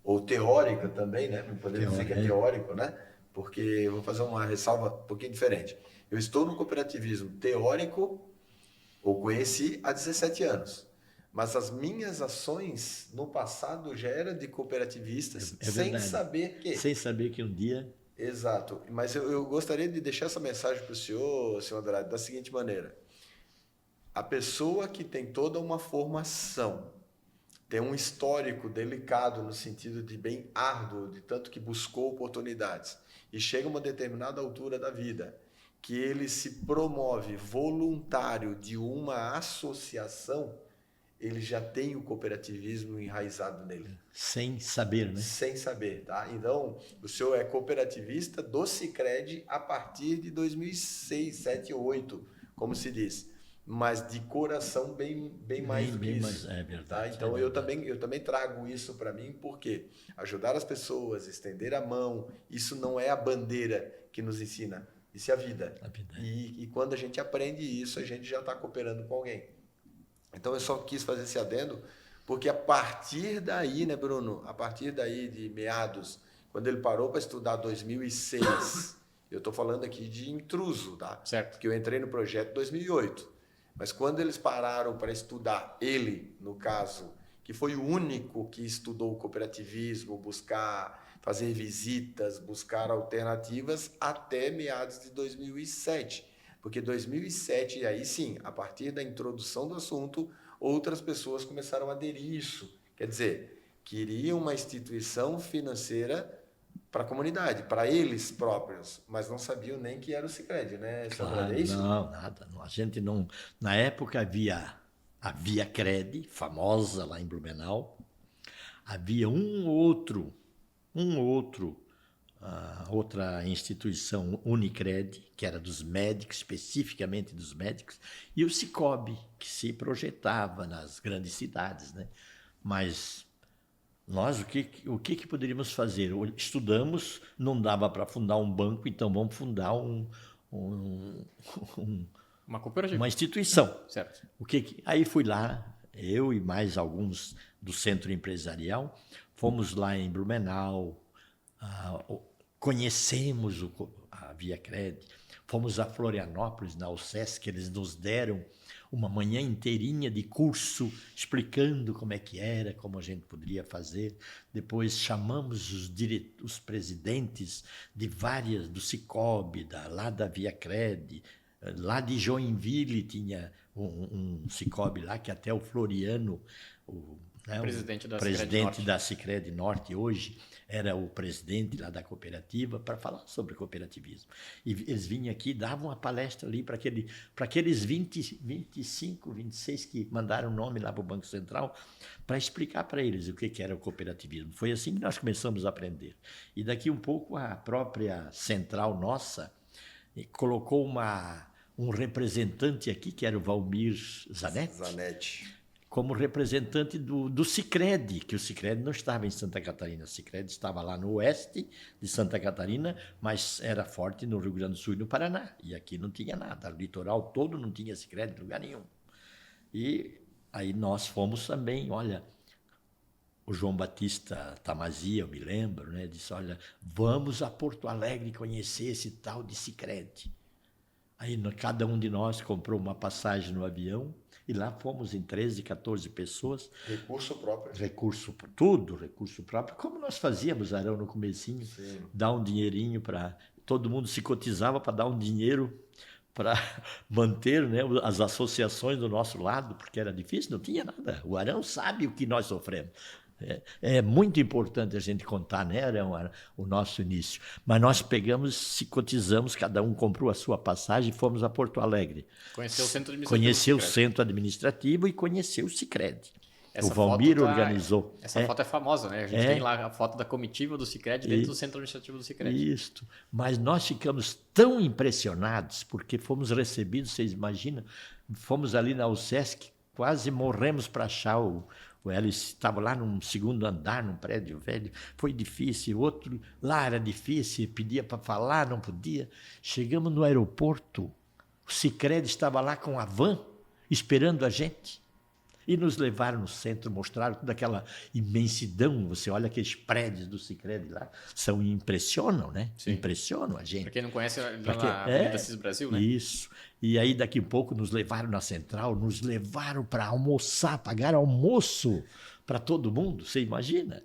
Speaker 3: ou teórica também, né? Não podemos dizer que é teórico, né? Porque eu vou fazer uma ressalva um pouquinho diferente. Eu estou no cooperativismo teórico, ou conheci há 17 anos. Mas as minhas ações no passado já eram de cooperativistas, sem saber que...
Speaker 2: Sem saber que um dia...
Speaker 3: Exato. Mas eu gostaria de deixar essa mensagem para o senhor Andrade, da seguinte maneira. A pessoa que tem toda uma formação tem um histórico delicado no sentido de bem árduo, de tanto que buscou oportunidades. E chega uma determinada altura da vida que ele se promove voluntário de uma associação, ele já tem o cooperativismo enraizado nele.
Speaker 2: Sem saber, né?
Speaker 3: Sem saber, tá? Então, o senhor é cooperativista do Sicredi a partir de 2006, 7, 8, como se diz. Mas de coração bem mais do que isso.
Speaker 2: É verdade.
Speaker 3: Tá? Então, eu também trago isso para mim, porque ajudar as pessoas, estender a mão, isso não é a bandeira que nos ensina, isso é a vida. E quando a gente aprende isso, a gente já está cooperando com alguém. Então, eu só quis fazer esse adendo, porque a partir daí, né, Bruno? A partir daí de meados, quando ele parou para estudar 2006, eu estou falando aqui de intruso, tá?
Speaker 1: Certo.
Speaker 3: Porque eu entrei no projeto em 2008. Mas quando eles pararam para estudar, ele, no caso, que foi o único que estudou o cooperativismo, fazer visitas, buscar alternativas, até meados de 2007. Porque 2007, aí sim, a partir da introdução do assunto, outras pessoas começaram a aderir isso. Quer dizer, queriam uma instituição financeira para a comunidade, para eles próprios, mas não sabiam nem que era o Sicredi, né?
Speaker 2: Claro,
Speaker 3: é isso?
Speaker 2: não, nada. A gente não... Na época havia a ViaCred, famosa lá em Blumenau, havia outra instituição, Unicred, que era dos médicos, especificamente dos médicos, e o Sicob, que se projetava nas grandes cidades, né? Mas nós, o que poderíamos fazer? Estudamos, não dava para fundar um banco, então vamos fundar
Speaker 1: Uma cooperativa.
Speaker 2: uma instituição.
Speaker 1: Certo.
Speaker 2: Aí fui lá, eu e mais alguns do centro empresarial, fomos lá em Blumenau, conhecemos a ViaCred, fomos a Florianópolis, na UCESC, eles nos deram uma manhã inteirinha de curso explicando como é que era, como a gente poderia fazer. Depois chamamos os presidentes de várias, do Sicob, lá da ViaCred, lá de Joinville tinha um Sicob lá, que até o Floriano, o presidente da Sicredi Norte hoje, era o presidente lá da cooperativa, para falar sobre cooperativismo. E eles vinham aqui, davam uma palestra ali para aqueles 25, 26 que mandaram o nome lá para o Banco Central, para explicar para eles o que era o cooperativismo. Foi assim que nós começamos a aprender. E daqui um pouco a própria central nossa colocou um representante aqui, que era o Valmir Zanetti, como representante do Sicredi, que o Sicredi não estava em Santa Catarina. O Sicredi estava lá no oeste de Santa Catarina, mas era forte no Rio Grande do Sul e no Paraná. E aqui não tinha nada. O litoral todo não tinha Sicredi em lugar nenhum. E aí nós fomos também, olha, o João Batista Tamazia, eu me lembro, né, disse, olha, vamos a Porto Alegre conhecer esse tal de Sicredi. Aí cada um de nós comprou uma passagem no avião, e lá fomos em 13, 14 pessoas.
Speaker 3: Recurso próprio.
Speaker 2: Recurso próprio. Como nós fazíamos, Arão, no comecinho.
Speaker 3: Sim.
Speaker 2: Dar um dinheirinho para... Todo mundo se cotizava para dar um dinheiro para manter, né, as associações do nosso lado, porque era difícil, não tinha nada. O Arão sabe o que nós sofremos. É muito importante a gente contar, né, Arão, o nosso início. Mas nós pegamos, se cotizamos, cada um comprou a sua passagem e fomos a Porto Alegre.
Speaker 1: Conheceu o centro administrativo.
Speaker 2: Conheceu o centro administrativo e conheceu o Sicredi.
Speaker 1: Essa
Speaker 2: o Valmir
Speaker 1: foto
Speaker 2: organizou.
Speaker 1: Essa foto é famosa, né? A gente tem lá a foto da comitiva do Sicredi dentro do centro administrativo do Sicredi.
Speaker 2: Isso. Mas nós ficamos tão impressionados, porque fomos recebidos, vocês imaginam, fomos ali na UCESC, quase morremos para achar o Hélio estava lá num segundo andar, num prédio velho, foi difícil, o outro lá era difícil, pedia para falar, não podia. Chegamos no aeroporto, o Sicredi estava lá com a van, esperando a gente. E nos levaram no centro, mostraram toda aquela imensidão. Você olha aqueles prédios do Sicredi lá, impressionam, né?
Speaker 1: Sim.
Speaker 2: Impressionam a gente.
Speaker 1: Para quem não conhece, lá na Avenida Cis Brasil, né?
Speaker 2: Isso. E aí, daqui a pouco, nos levaram na central, nos levaram para almoçar, pagar almoço para todo mundo, você imagina?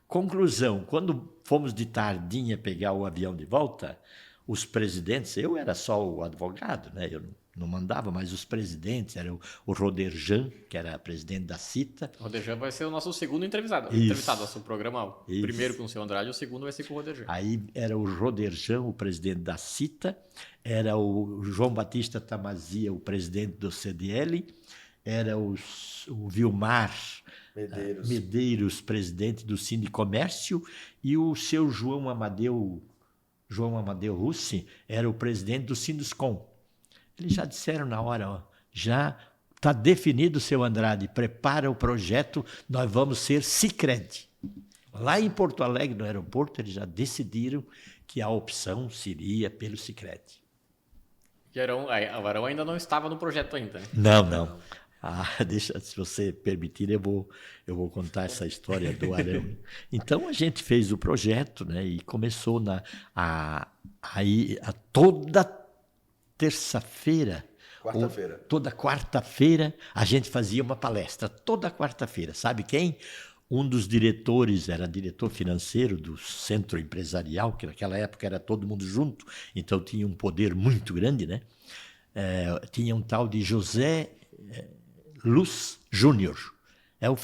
Speaker 2: Conclusão, quando fomos de tardinha pegar o avião de volta, os presidentes, eu era só o advogado, né? Eu não mandava, mas os presidentes, era o Roderjan, que era presidente da CITA.
Speaker 1: O Roderjan vai ser o nosso segundo entrevistado.
Speaker 2: Isso.
Speaker 1: Entrevistado, nosso programa. O
Speaker 2: Isso.
Speaker 1: primeiro com o seu Andrade, o segundo vai ser com o Roderjan.
Speaker 2: Aí era o Roderjan, o presidente da CITA, era o João Batista Tamazia, o presidente do CDL, era o Vilmar Medeiros, presidente do Sindicomércio, e o seu João Amadeu Russi era o presidente do Sinduscom. Eles já disseram na hora, ó, já está definido, seu Andrade, prepara o projeto, nós vamos ser Sicredi. Lá em Porto Alegre, no aeroporto, eles já decidiram que a opção seria pelo Sicredi.
Speaker 1: O Arão ainda não estava no projeto ainda, né?
Speaker 2: Não. Se você permitir, eu vou contar essa história do Arão. Então, a gente fez o projeto, né, e começou toda terça-feira, toda quarta-feira, a gente fazia uma palestra, toda quarta-feira. Sabe quem? Um dos diretores, era diretor financeiro do Centro Empresarial, que naquela época era todo mundo junto, então tinha um poder muito grande, né? Tinha um tal de José Luz Júnior, é o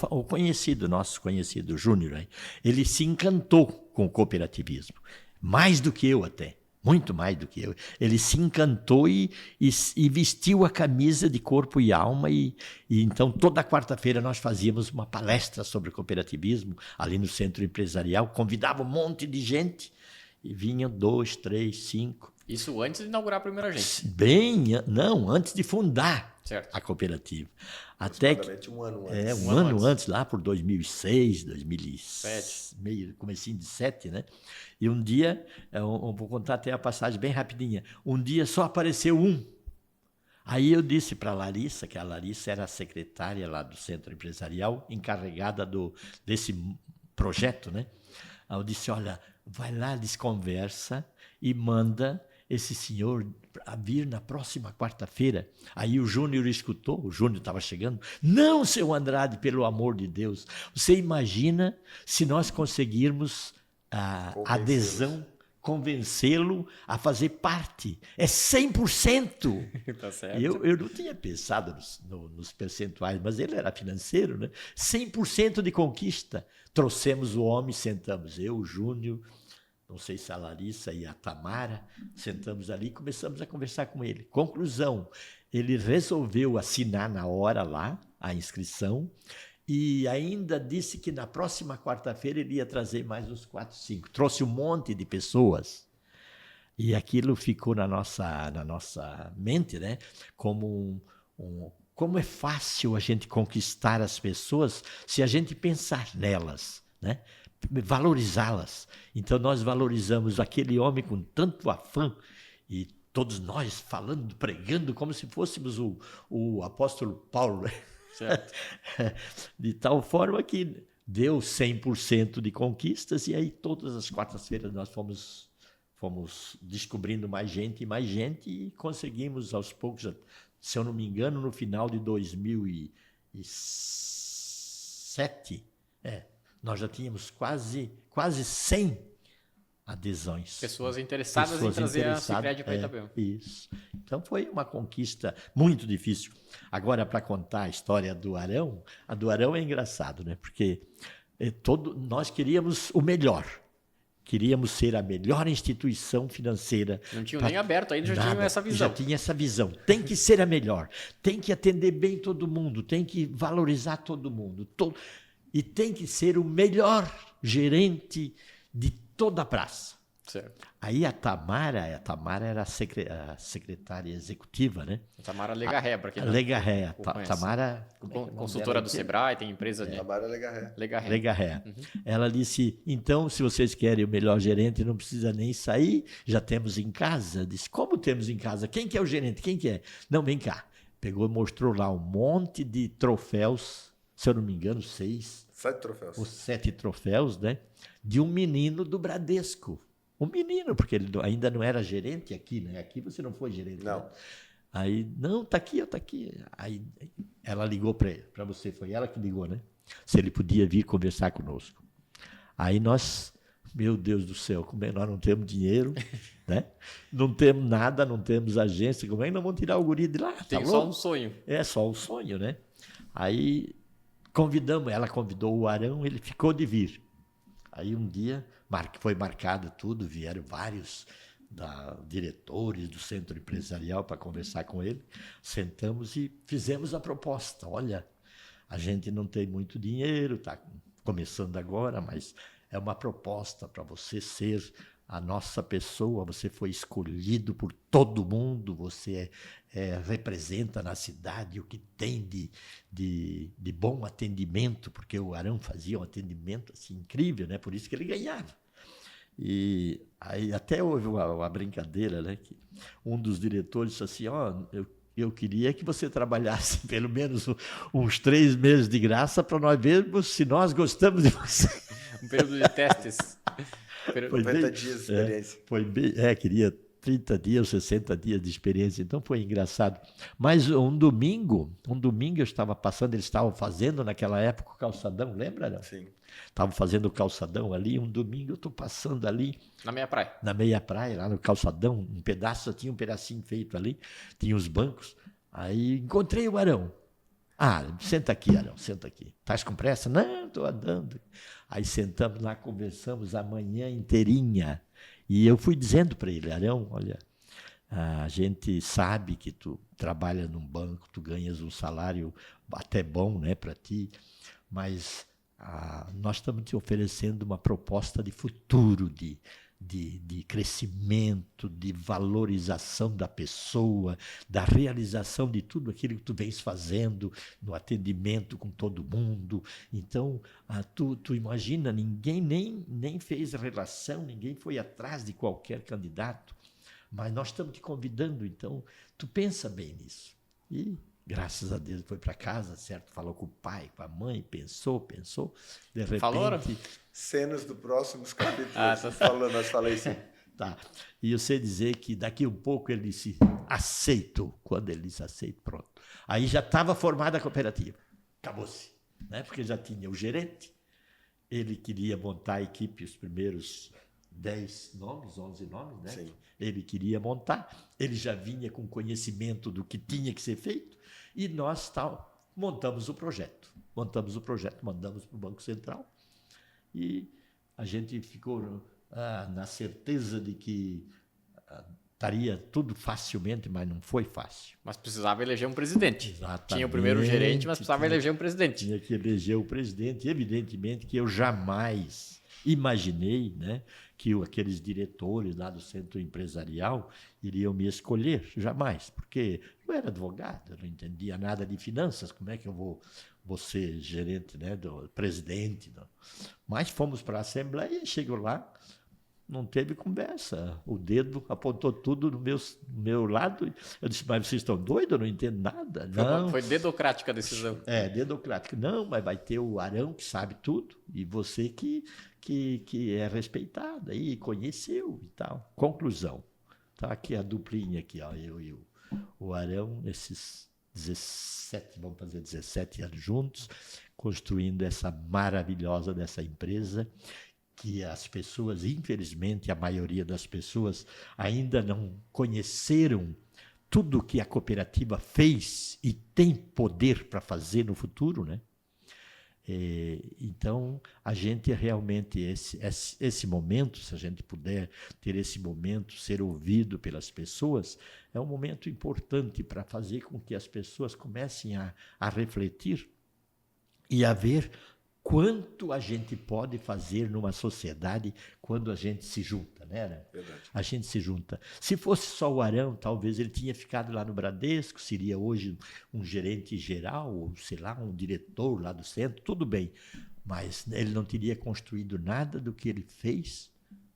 Speaker 2: nosso conhecido Júnior. Né? Ele se encantou com o cooperativismo, mais do que eu até, muito mais do que eu. Ele se encantou e vestiu a camisa de corpo e alma, e então toda quarta-feira nós fazíamos uma palestra sobre cooperativismo ali no Centro Empresarial, convidava um monte de gente, e vinham 2, 3, 5...
Speaker 1: Isso antes de inaugurar a primeira agência?
Speaker 2: Antes de fundar a cooperativa. Até que
Speaker 3: um ano antes.
Speaker 2: Um ano antes, lá por 2006, 2007, comecinho de 2007, né? E um dia, eu vou contar até a passagem bem rapidinha, um dia só apareceu um. Aí eu disse para a Larissa, que a Larissa era a secretária lá do Centro Empresarial, encarregada desse projeto, né? Aí eu disse, olha, vai lá, desconversa e manda esse senhor a vir na próxima quarta-feira. Aí o Júnior escutou, o Júnior estava chegando. Não, seu Andrade, pelo amor de Deus. Você imagina se nós conseguirmos a adesão, convencê-lo a fazer parte. É 100%.
Speaker 1: Tá certo.
Speaker 2: Eu não tinha pensado nos percentuais, mas ele era financeiro, né? 100% de conquista. Trouxemos o homem, sentamos eu, o Júnior, não sei se a Larissa e a Tamara, sentamos ali e começamos a conversar com ele. Conclusão, ele resolveu assinar na hora lá a inscrição e ainda disse que na próxima quarta-feira ele ia trazer mais uns 4, 5. Trouxe um monte de pessoas e aquilo ficou na nossa mente, né? Como como é fácil a gente conquistar as pessoas se a gente pensar nelas, né? Valorizá-las. Então nós valorizamos aquele homem com tanto afã e todos nós falando, pregando como se fôssemos o apóstolo Paulo, né?
Speaker 1: Certo.
Speaker 2: De tal forma que deu 100% de conquistas e aí todas as quartas-feiras nós fomos descobrindo mais gente e conseguimos aos poucos, se eu não me engano, no final de 2007, nós já tínhamos quase 100 adesões.
Speaker 1: Pessoas interessadas em trazer a Sicredi para Itabema.
Speaker 2: Isso. Então foi uma conquista muito difícil. Agora, para contar a história do Arão, a do Arão é engraçado, né? Porque nós queríamos o melhor. Queríamos ser a melhor instituição financeira.
Speaker 1: Não tinham nem aberto ainda, já tinham essa visão.
Speaker 2: Já tinha essa visão. Tem que ser a melhor. Tem que atender bem todo mundo. Tem que valorizar todo mundo. E tem que ser o melhor gerente de toda a praça.
Speaker 1: Certo.
Speaker 2: Aí a Tamara era a secretária executiva, né?
Speaker 1: A Tamara Legarré, para quem não
Speaker 2: Legarré.
Speaker 1: conhece.
Speaker 2: Tamara...
Speaker 1: Consultora do Sebrae, tem empresa de...
Speaker 3: Tamara Legarré.
Speaker 2: Legarré. Ela disse, então, se vocês querem o melhor gerente, não precisa nem sair, já temos em casa. Eu disse, como temos em casa? Quem que é o gerente? Quem que é? Não, vem cá. Pegou e mostrou lá um monte de troféus, se eu não me engano, 7
Speaker 3: troféus.
Speaker 2: Os 7 troféus, né? De um menino do Bradesco. Um menino, porque ele ainda não era gerente aqui, né? Aqui você não foi gerente.
Speaker 3: Não.
Speaker 2: Né? Aí, não, tá aqui. Aí ela ligou para você, foi ela que ligou, né? Se ele podia vir conversar conosco. Aí nós meu Deus do céu, como é que nós não temos dinheiro, né? Não temos nada, não temos agência, como é que nós vamos tirar o guri de lá?
Speaker 1: Tem
Speaker 2: Tá
Speaker 1: só
Speaker 2: louco?
Speaker 1: um sonho.
Speaker 2: É só um sonho, né? Aí ela convidou o Arão, ele ficou de vir. Aí um dia foi marcado tudo, vieram vários diretores do centro empresarial para conversar com ele. Sentamos e fizemos a proposta. Olha, a gente não tem muito dinheiro, está começando agora, mas é uma proposta para você ser a nossa pessoa. Você foi escolhido por todo mundo, você representa na cidade o que tem de bom atendimento, porque o Arão fazia um atendimento assim, incrível, né? Por isso que ele ganhava. E aí até houve uma brincadeira, né? Que um dos diretores disse assim, eu queria que você trabalhasse pelo menos uns 3 meses de graça para nós vermos se nós gostamos de você.
Speaker 1: Um período de testes.
Speaker 3: 90 dias de experiência.
Speaker 2: Queria 30 dias, 60 dias de experiência, então foi engraçado. Mas um domingo eu estava passando, eles estavam fazendo naquela época o calçadão, lembra? Não?
Speaker 3: Sim.
Speaker 2: Estavam fazendo o calçadão ali, um domingo eu estou passando ali.
Speaker 1: Na meia praia.
Speaker 2: Na meia praia, lá no calçadão, tinha um pedacinho feito ali, tinha os bancos. Aí encontrei o Arão. Senta aqui, Arão, senta aqui. Estás com pressa? Não, estou andando. Aí sentamos lá, conversamos a manhã inteirinha. E eu fui dizendo para ele, Arão, olha, a gente sabe que tu trabalha num banco, tu ganhas um salário até bom, né, para ti, mas nós estamos te oferecendo uma proposta de futuro, de crescimento, de valorização da pessoa, da realização de tudo aquilo que tu vens fazendo no atendimento com todo mundo. Então, tu imagina, ninguém nem fez relação, ninguém foi atrás de qualquer candidato, mas nós estamos te convidando, então, tu pensa bem nisso. E graças a Deus foi para casa, certo? Falou com o pai, com a mãe, pensou, de repente...
Speaker 1: Falaram?
Speaker 3: Cenas do próximos capítulos. Nós falei assim.
Speaker 2: Tá. E eu sei dizer que daqui um pouco ele disse, aceito. Quando ele disse aceito, pronto. Aí já estava formada a cooperativa. Acabou-se. Né? Porque já tinha o gerente, ele queria montar a equipe, os primeiros 10 nomes, 11 nomes, né?
Speaker 3: Sim.
Speaker 2: Ele queria montar, ele já vinha com conhecimento do que tinha que ser feito, e nós montamos o projeto, mandamos para o Banco Central, e a gente ficou na certeza de que estaria tudo facilmente, mas não foi fácil.
Speaker 1: Mas precisava eleger um presidente.
Speaker 2: Exatamente.
Speaker 1: Tinha o primeiro gerente, mas precisava eleger um presidente.
Speaker 2: Tinha que eleger o presidente. Evidentemente que eu jamais imaginei, né, que aqueles diretores lá do centro empresarial iriam me escolher. Jamais. Porque eu era advogado, eu não entendia nada de finanças. Como é que eu vou ser gerente, né, do presidente? Não. Mas fomos para a Assembleia, chegou lá, não teve conversa. O dedo apontou tudo no meu lado. Eu disse, mas vocês estão doidos? Eu não entendo nada. Não.
Speaker 1: Foi dedocrática a decisão.
Speaker 2: Dedocrática. Não, mas vai ter o Arão que sabe tudo e você que é respeitado aí, conheceu e tal. Conclusão. Tá aqui a duplinha aqui, ó, eu e o Arão, nesses 17, vamos fazer 17 anos juntos, construindo essa maravilhosa dessa empresa, que as pessoas, infelizmente, a maioria das pessoas ainda não conheceram tudo que a cooperativa fez e tem poder para fazer no futuro, né? Então, a gente realmente, esse momento, se a gente puder ter esse momento, ser ouvido pelas pessoas, é um momento importante para fazer com que as pessoas comecem a refletir e a ver quanto a gente pode fazer numa sociedade quando a gente se junta, né?
Speaker 3: Verdade.
Speaker 2: A gente se junta. Se fosse só o Arão, talvez ele tinha ficado lá no Bradesco, seria hoje um gerente geral, ou sei lá, um diretor lá do centro, tudo bem. Mas ele não teria construído nada do que ele fez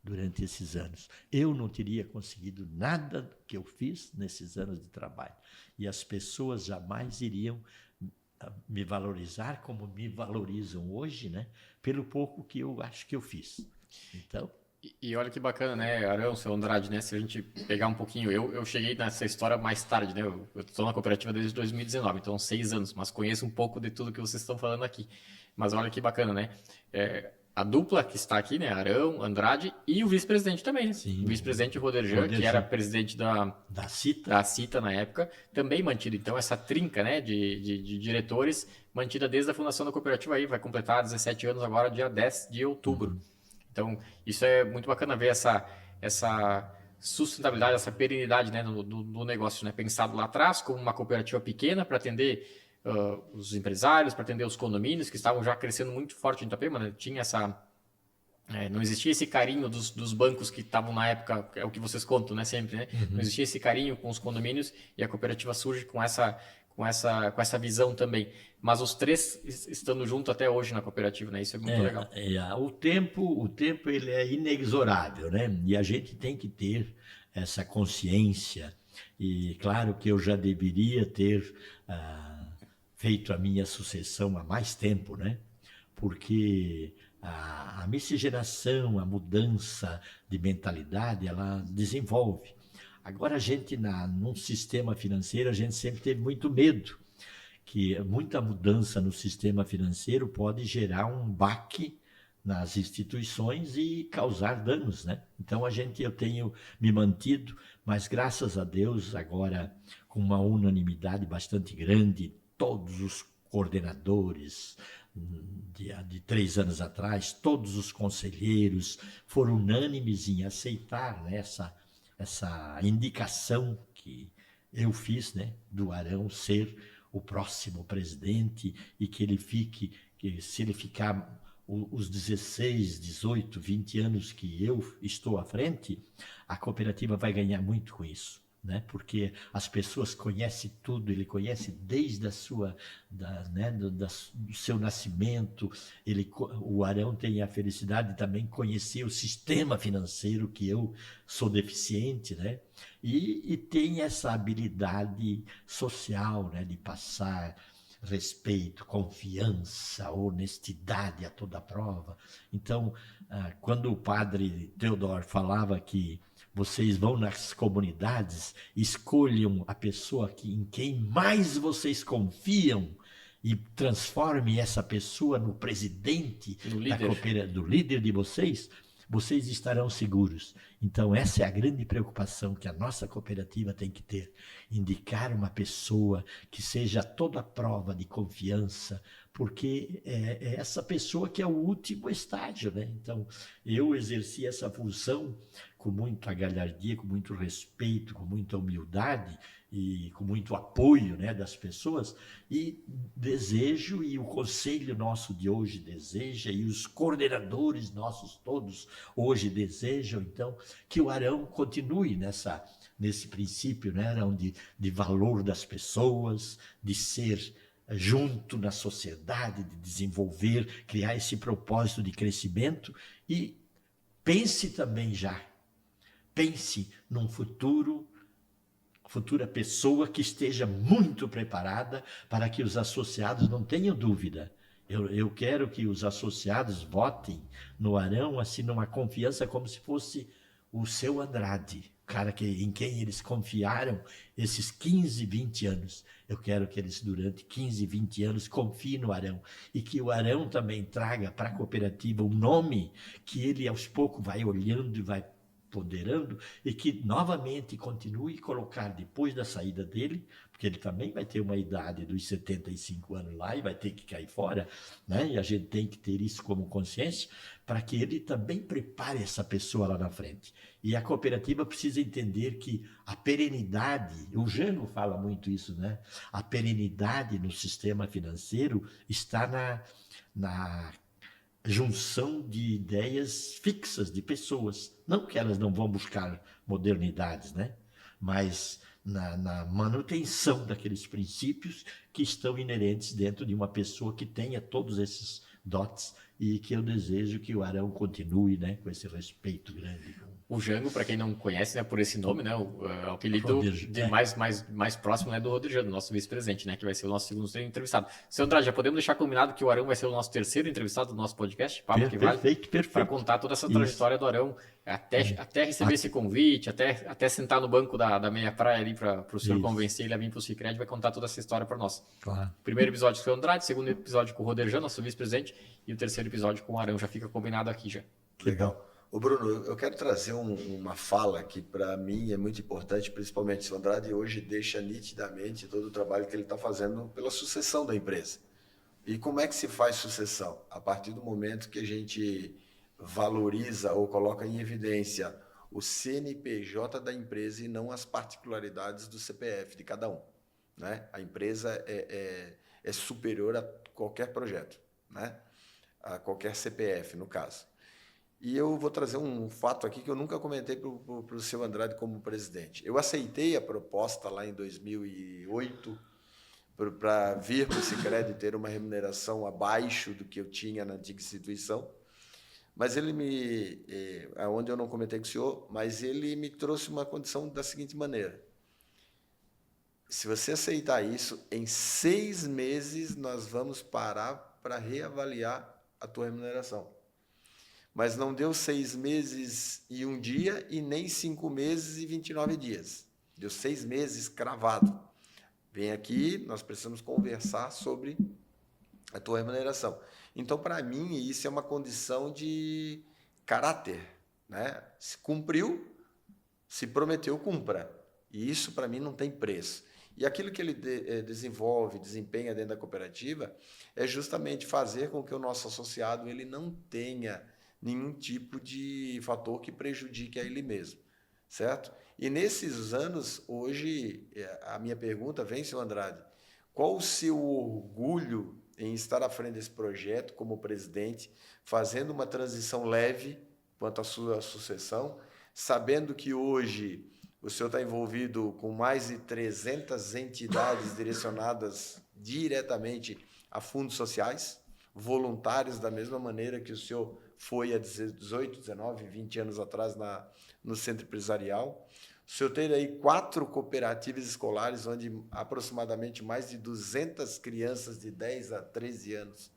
Speaker 2: durante esses anos. Eu não teria conseguido nada do que eu fiz nesses anos de trabalho. E as pessoas jamais iriam me valorizar como me valorizam hoje, né? Pelo pouco que eu acho que eu fiz. Então...
Speaker 1: E olha que bacana, né, Arão, seu Andrade, né? Se a gente pegar um pouquinho, eu cheguei nessa história mais tarde, né? Eu estou na cooperativa desde 2019, então 6 anos, mas conheço um pouco de tudo que vocês estão falando aqui. Mas olha que bacana, né? a dupla que está aqui, né? Arão, Andrade e o vice-presidente também, né?
Speaker 2: Sim.
Speaker 1: O vice-presidente Roderjan, que era presidente
Speaker 2: da CITA.
Speaker 1: da CITA na época, também mantido. Então, essa trinca, né, de diretores, mantida desde a fundação da cooperativa aí, vai completar 17 anos agora, dia 10 de outubro. Então, isso é muito bacana ver essa sustentabilidade, essa perenidade, né, do negócio, né? Pensado lá atrás como uma cooperativa pequena para atender os empresários, para atender os condomínios que estavam já crescendo muito forte em Itapema, né? Tinha não existia esse carinho dos bancos que estavam na época, é o que vocês contam, né, sempre, né? Não existia esse carinho com os condomínios e a cooperativa surge com essa visão também. Mas os três estando juntos até hoje na cooperativa, né? Isso é muito legal.
Speaker 2: O tempo ele é inexorável, né? E a gente tem que ter essa consciência. E claro que eu já deveria ter feito a minha sucessão há mais tempo, né? Porque a miscigenação, a mudança de mentalidade, ela desenvolve. Agora a gente, num sistema financeiro, a gente sempre teve muito medo, que muita mudança no sistema financeiro pode gerar um baque nas instituições e causar danos, né? Então eu tenho me mantido, mas graças a Deus, agora com uma unanimidade bastante grande, todos os coordenadores de 3 anos atrás, todos os conselheiros foram unânimes em aceitar, né, essa indicação que eu fiz, né, do Arão ser o próximo presidente e que se ele ficar os 16, 18, 20 anos que eu estou à frente, a cooperativa vai ganhar muito com isso, né? Porque as pessoas conhecem tudo, ele conhece desde do seu nascimento, o Arão tem a felicidade de também conhecer o sistema financeiro que eu sou deficiente, né? E tem essa habilidade social, né, de passar respeito, confiança, honestidade a toda prova. Então, quando o padre Theodor falava que vocês vão nas comunidades, escolham a pessoa em quem mais vocês confiam e transformem essa pessoa no presidente do líder de vocês, vocês estarão seguros. Então, essa é a grande preocupação que a nossa cooperativa tem que ter. Indicar uma pessoa que seja toda prova de confiança, porque é essa pessoa que é o último estágio, né? Então, eu exerci essa função com muita galhardia, com muito respeito, com muita humildade e com muito apoio, né, das pessoas, e desejo, e o conselho nosso de hoje deseja, e os coordenadores nossos todos hoje desejam, então, que o Arão continue nesse princípio, né, Arão, de valor das pessoas, de ser junto na sociedade, de desenvolver, criar esse propósito de crescimento, e pense num futura pessoa que esteja muito preparada para que os associados não tenham dúvida. Eu quero que os associados votem no Arão assim numa confiança como se fosse o seu Andrade, cara em quem eles confiaram esses 15, 20 anos. Eu quero que eles, durante 15, 20 anos, confiem no Arão. E que o Arão também traga para a cooperativa um nome que ele, aos poucos, vai olhando e vai ponderando, e que novamente continue a colocar depois da saída dele, porque ele também vai ter uma idade dos 75 anos lá e vai ter que cair fora, né? E a gente tem que ter isso como consciência, para que ele também prepare essa pessoa lá na frente. E a cooperativa precisa entender que a perenidade, o Jango fala muito isso, né? A perenidade no sistema financeiro está na junção de ideias fixas de pessoas. Não que elas não vão buscar modernidades, né? Mas na manutenção daqueles princípios que estão inerentes dentro de uma pessoa que tenha todos esses dotes, e que eu desejo que o Arão continue, né, com esse respeito grande.
Speaker 1: O Jango, para quem não conhece, né, por esse nome, né, o apelido mais próximo, né, do Roder Jango, nosso vice-presidente, né, que vai ser o nosso segundo entrevistado. Seu Andrade, já podemos deixar combinado que o Arão vai ser o nosso terceiro entrevistado do nosso podcast, Papo que Vale?
Speaker 2: Perfeito.
Speaker 1: Para contar toda essa trajetória do Arão, até receber esse convite, até sentar no banco da meia praia ali para o senhor convencer ele a vir para o Sicredi, vai contar toda essa história para nós.
Speaker 2: Claro.
Speaker 1: Primeiro episódio com o seu Andrade, segundo episódio com o Roder Jango, nosso vice-presidente, e o terceiro episódio com o Arão, já fica combinado aqui já.
Speaker 3: Legal. Ô Bruno, eu quero trazer uma fala que para mim é muito importante, principalmente o Andrade hoje deixa nitidamente todo o trabalho que ele está fazendo pela sucessão da empresa. E como é que se faz sucessão? A partir do momento que a gente valoriza ou coloca em evidência o CNPJ da empresa e não as particularidades do CPF de cada um, né? A empresa é superior a qualquer projeto, né? A qualquer CPF, no caso. E eu vou trazer um fato aqui que eu nunca comentei para o seu Andrade como presidente. Eu aceitei a proposta lá em 2008 para vir para o Sicredi ter uma remuneração abaixo do que eu tinha na antiga instituição, mas ele onde eu não comentei com o senhor, mas ele me trouxe uma condição da seguinte maneira: se você aceitar isso, em 6 meses nós vamos parar para reavaliar a tua remuneração. Mas não deu 6 meses e 1 dia e nem 5 meses e 29 dias. Deu 6 meses cravado. Vem aqui, nós precisamos conversar sobre a tua remuneração. Então, para mim, isso é uma condição de caráter, né? Se cumpriu, se prometeu, cumpra. E isso, para mim, não tem preço. E aquilo que ele desenvolve, desempenha dentro da cooperativa, é justamente fazer com que o nosso associado ele não tenha nenhum tipo de fator que prejudique a ele mesmo, certo? E nesses anos, hoje, a minha pergunta vem, senhor Andrade, qual o seu orgulho em estar à frente desse projeto como presidente, fazendo uma transição leve quanto à sua sucessão, sabendo que hoje o senhor está envolvido com mais de 300 entidades direcionadas diretamente a fundos sociais, voluntários da mesma maneira que o senhor foi há 18, 19, 20 anos atrás no centro empresarial. O senhor tem aí 4 cooperativas escolares, onde aproximadamente mais de 200 crianças de 10 a 13 anos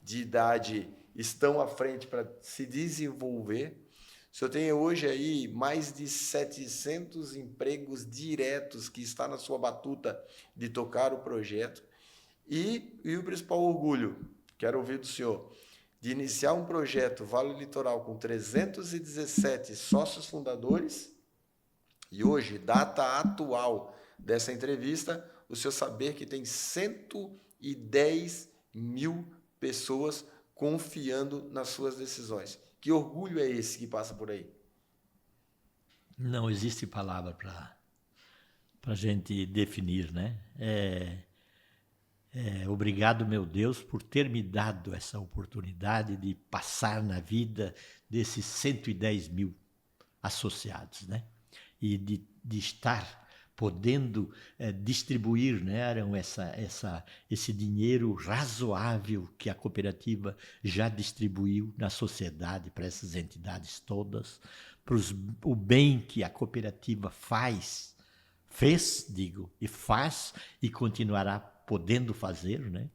Speaker 3: de idade estão à frente para se desenvolver. O senhor tem hoje aí mais de 700 empregos diretos que está na sua batuta de tocar o projeto. E o principal orgulho, quero ouvir do senhor, de iniciar um projeto Vale Litoral com 317 sócios fundadores e hoje, data atual dessa entrevista, o senhor saber que tem 110 mil pessoas confiando nas suas decisões. Que orgulho é esse que passa por aí?
Speaker 2: Não existe palavra para a gente definir, né? Obrigado, meu Deus, por ter me dado essa oportunidade de passar na vida desses 110 mil associados, né? E de estar podendo distribuir, né, Arão, esse dinheiro razoável que a cooperativa já distribuiu na sociedade para essas entidades todas, para o bem que a cooperativa fez e faz e continuará podendo fazer, né?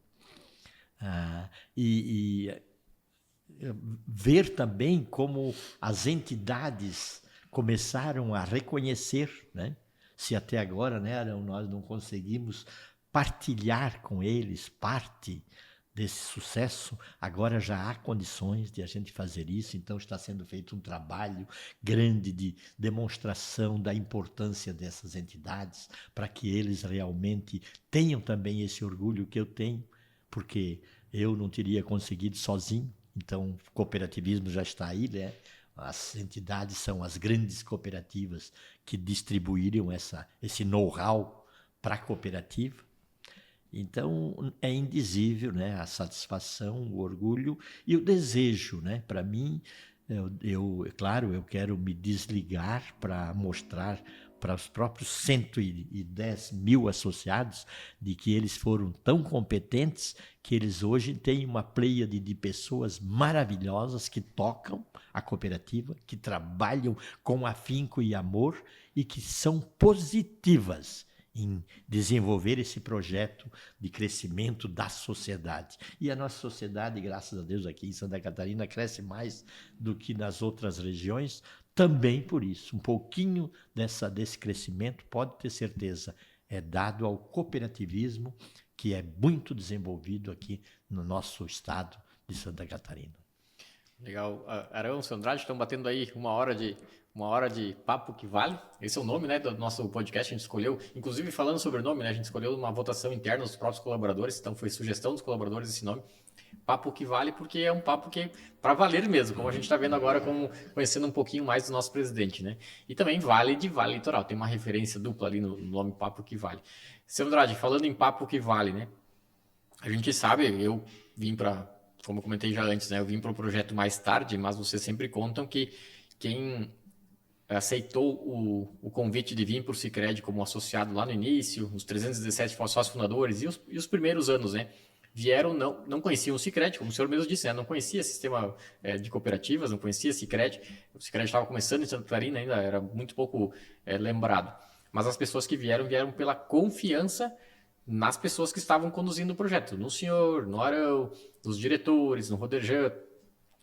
Speaker 2: Ver também como as entidades começaram a reconhecer, né? Se até agora, né, Arão, nós não conseguimos partilhar com eles parte desse sucesso, agora já há condições de a gente fazer isso, então está sendo feito um trabalho grande de demonstração da importância dessas entidades, para que eles realmente tenham também esse orgulho que eu tenho, porque eu não teria conseguido sozinho, então o cooperativismo já está aí, né? As entidades são as grandes cooperativas que distribuíram esse know-how para a cooperativa. Então, é indizível, né, a satisfação, o orgulho e o desejo, né? Para mim, claro, eu quero me desligar para mostrar para os próprios 110 mil associados, de que eles foram tão competentes que eles hoje têm uma pleiade de pessoas maravilhosas que tocam a cooperativa, que trabalham com afinco e amor e que são positivas em desenvolver esse projeto de crescimento da sociedade. E a nossa sociedade, graças a Deus, aqui em Santa Catarina, cresce mais do que nas outras regiões, também por isso. Um pouquinho desse crescimento, pode ter certeza, é dado ao cooperativismo, que é muito desenvolvido aqui no nosso estado de Santa Catarina.
Speaker 1: Legal. Arão, seu Andrade, estão batendo aí uma hora de papo que vale. Esse é o nome, né, do nosso podcast. A gente escolheu, inclusive falando sobre o nome, né, a gente escolheu uma votação interna dos próprios colaboradores, então foi sugestão dos colaboradores esse nome. Papo que vale, porque é um papo que é para valer mesmo, como a gente está vendo agora, conhecendo um pouquinho mais do nosso presidente, né? E também vale de Vale Litoral, tem uma referência dupla ali no nome Papo que Vale. Seu Andrade, falando em Papo que Vale, né? A gente sabe, eu vim para, como eu comentei já antes, né? Eu vim para o projeto mais tarde, mas vocês sempre contam que quem aceitou o convite de vir para o Sicredi como associado lá no início, os 317 sócios fundadores e os primeiros anos, né? Vieram, não conheciam o Sicredi, como o senhor mesmo disse, né? Não conhecia sistema de cooperativas, não conhecia Sicredi. O Sicredi estava começando em Santa Catarina ainda, era muito pouco lembrado. Mas as pessoas que vieram pela confiança nas pessoas que estavam conduzindo o projeto, no senhor, no Arão, nos diretores, no Roderjan.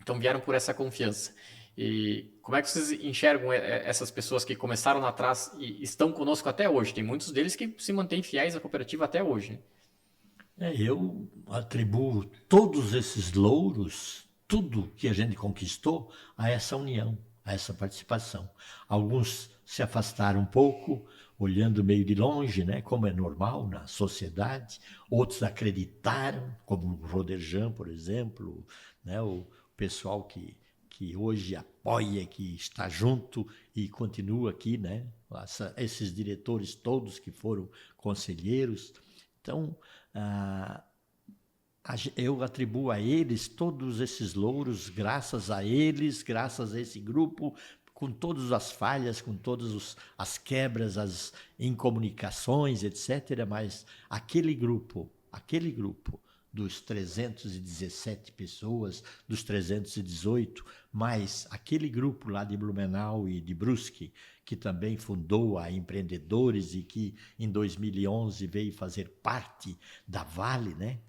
Speaker 1: Então vieram por essa confiança. E como é que vocês enxergam essas pessoas que começaram lá atrás e estão conosco até hoje? Tem muitos deles que se mantêm fiéis à cooperativa até hoje, né?
Speaker 2: Eu atribuo todos esses louros, tudo que a gente conquistou, a essa união, a essa participação. Alguns se afastaram um pouco, olhando meio de longe, né, como é normal na sociedade. Outros acreditaram, como o Roderjan, por exemplo, né, o pessoal que hoje apoia, que está junto e continua aqui, né, esses diretores todos que foram conselheiros. Então, eu atribuo a eles todos esses louros, graças a eles, graças a esse grupo, com todas as falhas, com todas as quebras, as incomunicações, etc. Mas aquele grupo dos 317 pessoas, dos 318, mais aquele grupo lá de Blumenau e de Brusque, que também fundou a Empreendedores e que em 2011 veio fazer parte da Vale, né,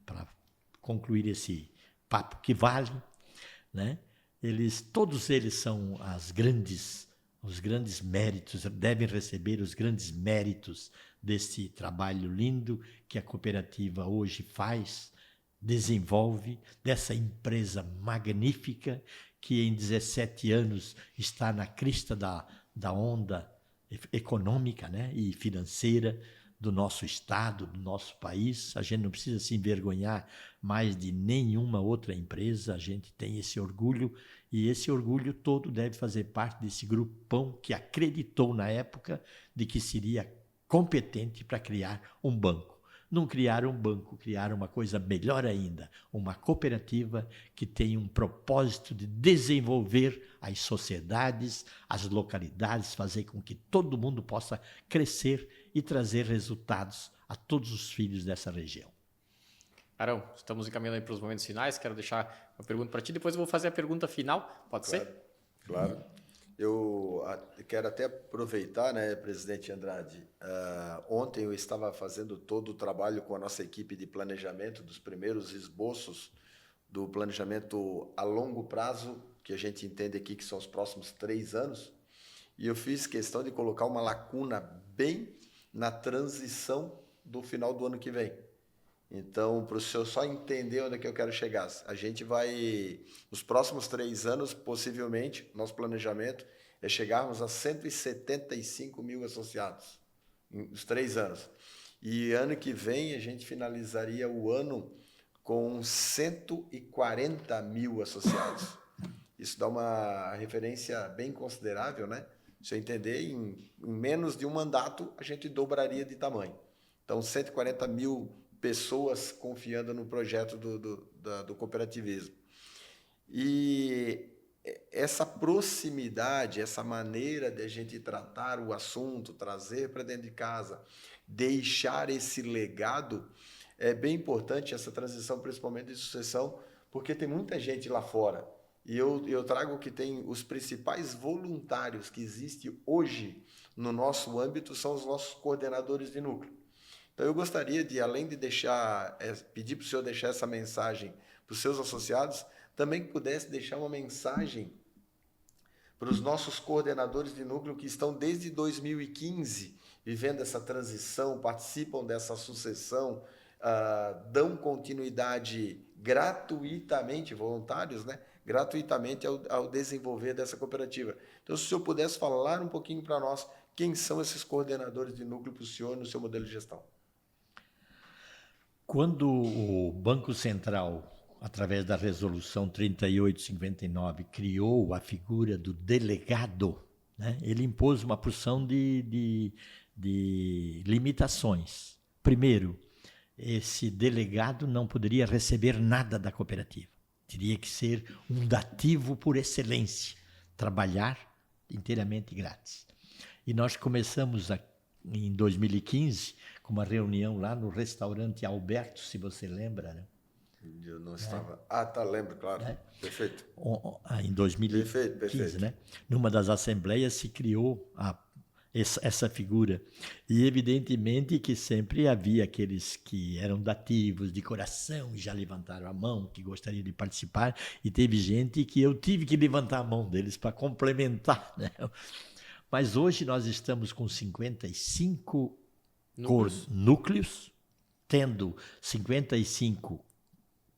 Speaker 2: para concluir esse papo que vale, né? Todos eles são os grandes méritos, devem receber os grandes méritos desse trabalho lindo que a cooperativa hoje faz, desenvolve, dessa empresa magnífica que em 17 anos está na crista da onda econômica, né, e financeira do nosso estado, do nosso país. A gente não precisa se envergonhar mais de nenhuma outra empresa, a gente tem esse orgulho, e esse orgulho todo deve fazer parte desse grupão que acreditou na época de que seria competente para criar um banco. Não criaram um banco, criaram uma coisa melhor ainda, uma cooperativa que tem um propósito de desenvolver as sociedades, as localidades, fazer com que todo mundo possa crescer e trazer resultados a todos os filhos dessa região.
Speaker 1: Arão, estamos encaminhando aí para os momentos finais, quero deixar uma pergunta para ti, depois eu vou fazer a pergunta final, pode ser?
Speaker 3: Claro. Eu quero até aproveitar, né, presidente Andrade, ontem eu estava fazendo todo o trabalho com a nossa equipe de planejamento, dos primeiros esboços do planejamento a longo prazo, que a gente entende aqui que são os próximos 3 anos, e eu fiz questão de colocar uma lacuna bem na transição do final do ano que vem. Então, para o senhor só entender onde é que eu quero chegar, a gente vai, nos próximos 3 anos, possivelmente, nosso planejamento é chegarmos a 175 mil associados, nos 3 anos. E ano que vem, a gente finalizaria o ano com 140 mil associados. Isso dá uma referência bem considerável, né? Se eu entender, em menos de um mandato, a gente dobraria de tamanho. Então, 140 mil pessoas confiando no projeto do cooperativismo. E essa proximidade, essa maneira de a gente tratar o assunto, trazer para dentro de casa, deixar esse legado, é bem importante essa transição, principalmente de sucessão, porque tem muita gente lá fora. E eu trago que tem os principais voluntários que existem hoje no nosso âmbito são os nossos coordenadores de núcleo. Então eu gostaria de, além de pedir para o senhor deixar essa mensagem para os seus associados, também que pudesse deixar uma mensagem para os nossos coordenadores de núcleo que estão desde 2015 vivendo essa transição, participam dessa sucessão, dão continuidade gratuitamente, voluntários, né? Gratuitamente ao desenvolver dessa cooperativa. Então, se o senhor pudesse falar um pouquinho para nós, quem são esses coordenadores de núcleo para o senhor no seu modelo de gestão?
Speaker 2: Quando o Banco Central, através da Resolução 3859, criou a figura do delegado, né, ele impôs uma porção de limitações. Primeiro, esse delegado não poderia receber nada da cooperativa. Teria que ser um dativo por excelência, trabalhar inteiramente grátis. E nós começamos em 2015 com uma reunião lá no restaurante Alberto, se você lembra, né?
Speaker 3: Eu não estava... lembro, claro. Perfeito.
Speaker 2: Em 2015, perfeito. Né? Numa das assembleias se criou essa figura. E evidentemente que sempre havia aqueles que eram dativos de coração e já levantaram a mão, que gostariam de participar, e teve gente que eu tive que levantar a mão deles para complementar, né? Mas hoje nós estamos com 55 núcleos, tendo 55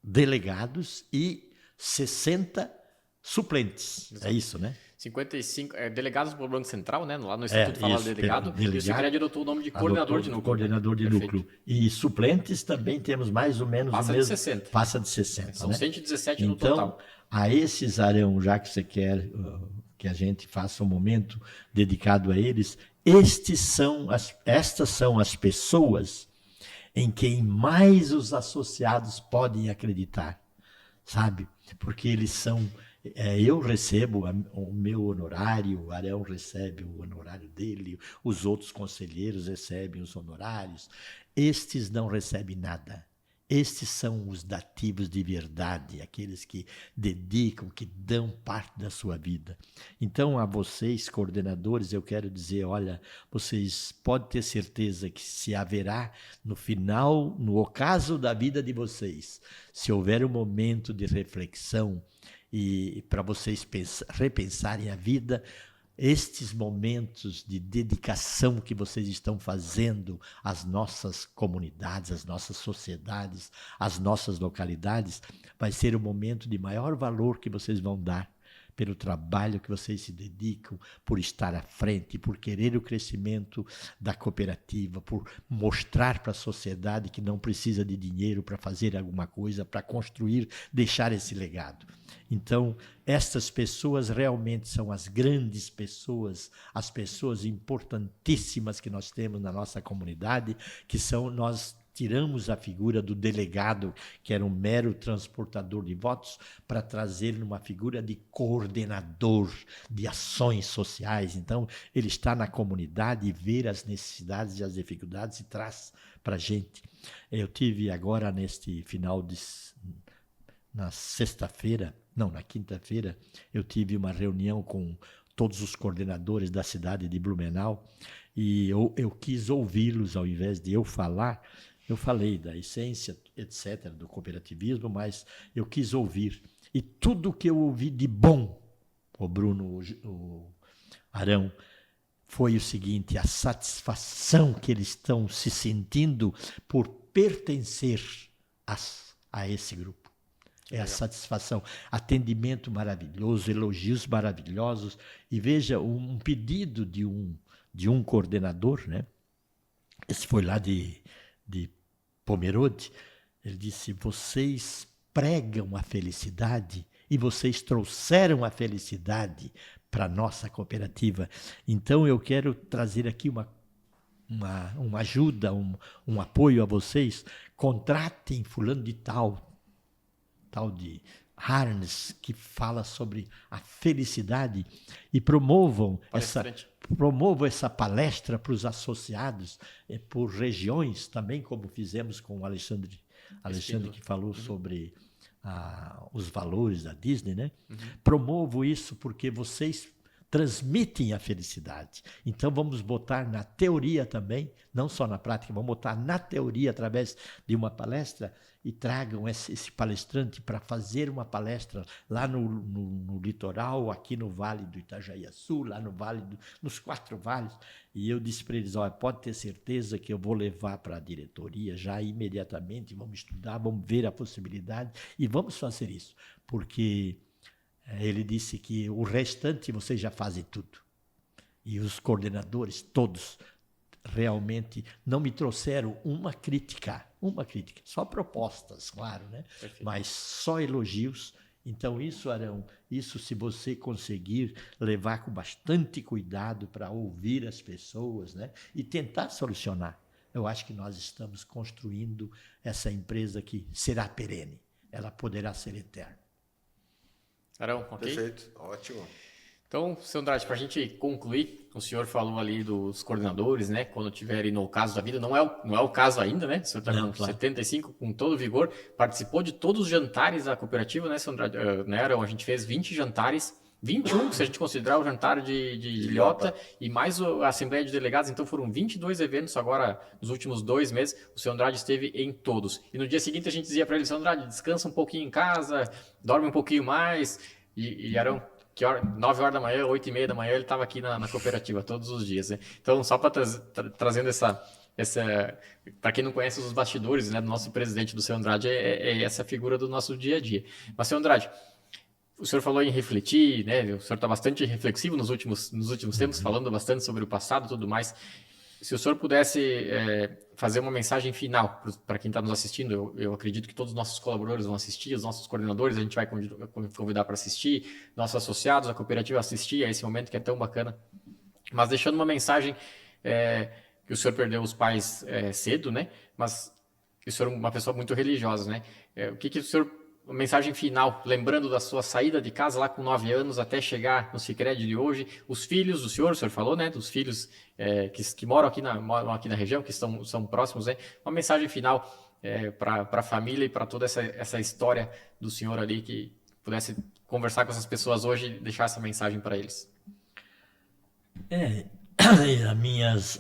Speaker 2: delegados e 60 suplentes. Exato. É isso, né?
Speaker 1: 55 delegados do Banco Central, né? Lá no Instituto fala delegado, e o secretário adotou o nome de coordenador de núcleo.
Speaker 2: Coordenador de núcleo. E suplentes também temos mais ou menos
Speaker 1: Passa
Speaker 2: o mesmo.
Speaker 1: De 60.
Speaker 2: Passa de 60.
Speaker 1: São,
Speaker 2: né?
Speaker 1: 117 no
Speaker 2: então,
Speaker 1: total.
Speaker 2: A esses, Arão, já que você quer que a gente faça um momento dedicado a eles, estas são as pessoas em quem mais os associados podem acreditar, sabe? Porque eles são... eu recebo o meu honorário, o Arão recebe o honorário dele, os outros conselheiros recebem os honorários. Estes não recebem nada. Estes são os dativos de verdade, aqueles que dedicam, que dão parte da sua vida. Então, a vocês, coordenadores, eu quero dizer, olha, vocês podem ter certeza que se haverá, no final, no ocaso da vida de vocês, se houver um momento de reflexão e para vocês repensarem a vida, estes momentos de dedicação que vocês estão fazendo às nossas comunidades, às nossas sociedades, às nossas localidades, vai ser o momento de maior valor que vocês vão dar pelo trabalho que vocês se dedicam, por estar à frente, por querer o crescimento da cooperativa, por mostrar para a sociedade que não precisa de dinheiro para fazer alguma coisa, para construir, deixar esse legado. Então, estas pessoas realmente são as grandes pessoas, as pessoas importantíssimas que nós temos na nossa comunidade, que são nós tiramos a figura do delegado, que era um mero transportador de votos, para trazer uma figura de coordenador de ações sociais. Então, ele está na comunidade e vê as necessidades e as dificuldades e traz para a gente. Eu tive agora, neste final na sexta-feira, não, na quinta-feira, eu tive uma reunião com todos os coordenadores da cidade de Blumenau e eu quis ouvi-los ao invés de eu falar. Eu falei da essência, etc., do cooperativismo, mas eu quis ouvir. E tudo que eu ouvi de bom, o Bruno, o Arão, foi o seguinte, a satisfação que eles estão se sentindo por pertencer a esse grupo. É a satisfação, atendimento maravilhoso, elogios maravilhosos. E veja, um pedido de um coordenador, né? Esse foi lá de Pomerode, ele disse, vocês pregam a felicidade e vocês trouxeram a felicidade para a nossa cooperativa. Então eu quero trazer aqui uma ajuda, um apoio a vocês. Contratem fulano de tal de Harness, que fala sobre a felicidade, e promovam essa palestra para os associados por regiões, também como fizemos com o Alexandre que falou sobre os valores da Disney, né? Promovo isso porque vocês transmitem a felicidade. Então vamos botar na teoria também, não só na prática, vamos botar na teoria através de uma palestra e tragam esse palestrante para fazer uma palestra lá no litoral, aqui no Vale do Itajaí-Açu, lá no Vale nos 4 vales. E eu disse para eles, olha, pode ter certeza que eu vou levar para a diretoria já imediatamente, vamos estudar, vamos ver a possibilidade e vamos fazer isso, porque ele disse que o restante vocês já fazem tudo. E os coordenadores, todos, realmente não me trouxeram uma crítica, só propostas, claro, né? Perfeito. Mas só elogios. Então isso, Arão, se você conseguir levar com bastante cuidado para ouvir as pessoas, né? E tentar solucionar, eu acho que nós estamos construindo essa empresa que será perene, ela poderá ser eterna.
Speaker 1: Arão, ok?
Speaker 3: Perfeito, ótimo.
Speaker 1: Então, seu Andrade, para a gente concluir, o senhor falou ali dos coordenadores, né? Quando tiverem no caso da vida, não é o caso ainda, né? O senhor está com 75, com todo vigor, participou de todos os jantares da cooperativa, né, seu Andrade? Né, Arão? A gente fez 20 jantares, 21, se a gente considerar o jantar de Ilhota e mais a Assembleia de Delegados, então foram 22 eventos agora nos últimos 2 meses, o seu Andrade esteve em todos. E no dia seguinte a gente dizia para ele, seu Andrade, descansa um pouquinho em casa, dorme um pouquinho mais, e Arão, que hora? 9 horas da manhã, 8h30 da manhã, ele estava aqui na cooperativa todos os dias, né? Então, só para trazendo essa para quem não conhece os bastidores, né, do nosso presidente, do seu Andrade, é essa figura do nosso dia a dia. Mas, seu Andrade, o senhor falou em refletir, né? O senhor está bastante reflexivo nos últimos tempos, falando bastante sobre o passado e tudo mais. Se o senhor pudesse fazer uma mensagem final para quem está nos assistindo, eu acredito que todos os nossos colaboradores vão assistir, os nossos coordenadores a gente vai convidar para assistir, nossos associados, a cooperativa assistir a esse momento que é tão bacana. Mas deixando uma mensagem, que o senhor perdeu os pais cedo, né? Mas o senhor é uma pessoa muito religiosa, né? O que o senhor... Uma mensagem final, lembrando da sua saída de casa lá com 9 anos até chegar no Sicredi de hoje, os filhos do senhor, o senhor falou, né, dos filhos que moram aqui na região, que são próximos, né, uma mensagem final para a família e para toda essa história do senhor ali, que pudesse conversar com essas pessoas hoje e deixar essa mensagem para eles.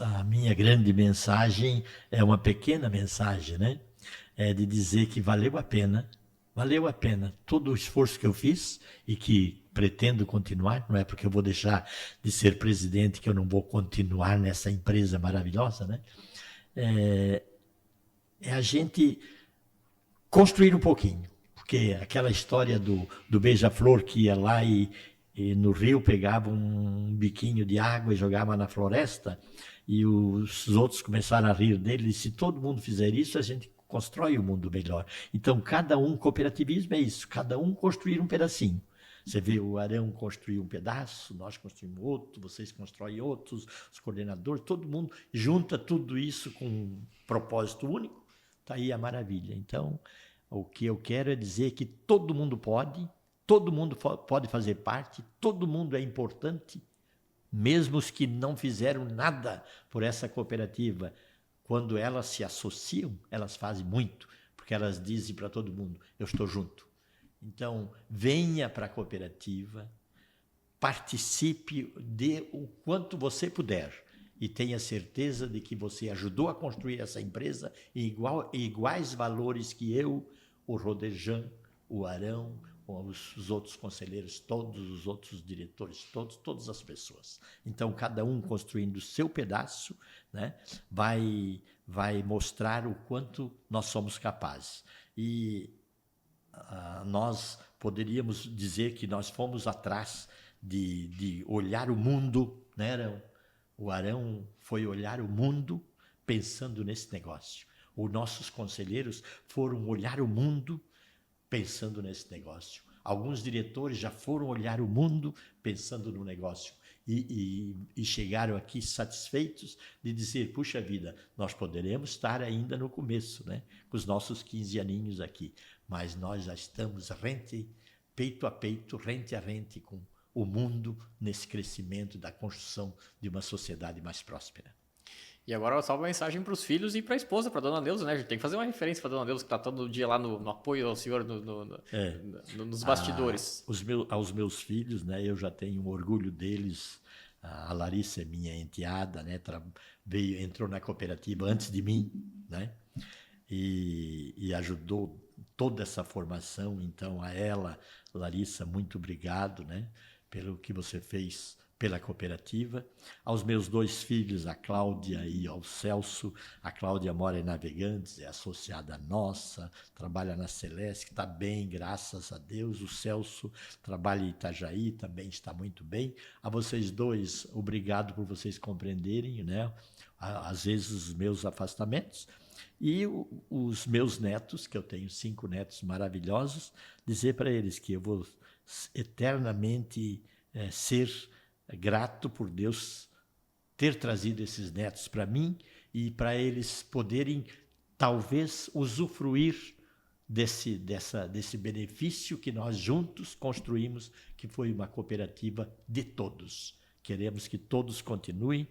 Speaker 2: A minha grande mensagem é uma pequena mensagem, né, de dizer que valeu a pena todo o esforço que eu fiz e que pretendo continuar, não é porque eu vou deixar de ser presidente que eu não vou continuar nessa empresa maravilhosa, né? É a gente construir um pouquinho, porque aquela história do beija-flor que ia lá e no rio pegava um biquinho de água e jogava na floresta e os outros começaram a rir dele, e se todo mundo fizer isso, a gente constrói um mundo melhor. Então, cooperativismo é isso, cada um construir um pedacinho. Você vê o Arão construir um pedaço, nós construímos outro, vocês constroem outros, os coordenadores, todo mundo junta tudo isso com um propósito único, está aí a maravilha. Então, o que eu quero é dizer que todo mundo pode fazer parte, todo mundo é importante, mesmo os que não fizeram nada por essa cooperativa. Quando elas se associam, elas fazem muito, porque elas dizem para todo mundo, eu estou junto. Então, venha para a cooperativa, participe, dê o quanto você puder e tenha certeza de que você ajudou a construir essa empresa em iguais valores que eu, o Rodejan, o Arão, os outros conselheiros, todos os outros diretores, todas as pessoas. Então, cada um construindo o seu pedaço, né, vai mostrar o quanto nós somos capazes. E nós poderíamos dizer que nós fomos atrás de olhar o mundo, né? O Arão foi olhar o mundo pensando nesse negócio. Os nossos conselheiros foram olhar o mundo pensando nesse negócio. Alguns diretores já foram olhar o mundo pensando no negócio e chegaram aqui satisfeitos de dizer, puxa vida, nós poderemos estar ainda no começo, né, com os nossos 15 aninhos aqui, mas nós já estamos rente peito a peito, rente a rente com o mundo nesse crescimento da construção de uma sociedade mais próspera.
Speaker 1: E agora só uma mensagem para os filhos e para a esposa, para a dona Neuza, né? A gente tem que fazer uma referência para a dona Neuza, que está todo dia lá no apoio ao senhor nos bastidores.
Speaker 2: Aos meus filhos, né? Eu já tenho um orgulho deles. A Larissa é minha enteada, né? Entrou na cooperativa antes de mim, né? E ajudou toda essa formação. Então, a ela, Larissa, muito obrigado, né? Pelo que você fez pela cooperativa. Aos meus 2 filhos, a Cláudia e ao Celso. A Cláudia mora em Navegantes, é associada nossa, trabalha na Celeste, que está bem, graças a Deus. O Celso trabalha em Itajaí, também está muito bem. A vocês 2, obrigado por vocês compreenderem, né? Às vezes os meus afastamentos. E os meus netos, que eu tenho 5 netos maravilhosos, dizer para eles que eu vou eternamente ser grato por Deus ter trazido esses netos para mim e para eles poderem, talvez, usufruir desse benefício que nós juntos construímos, que foi uma cooperativa de todos. Queremos que todos continuem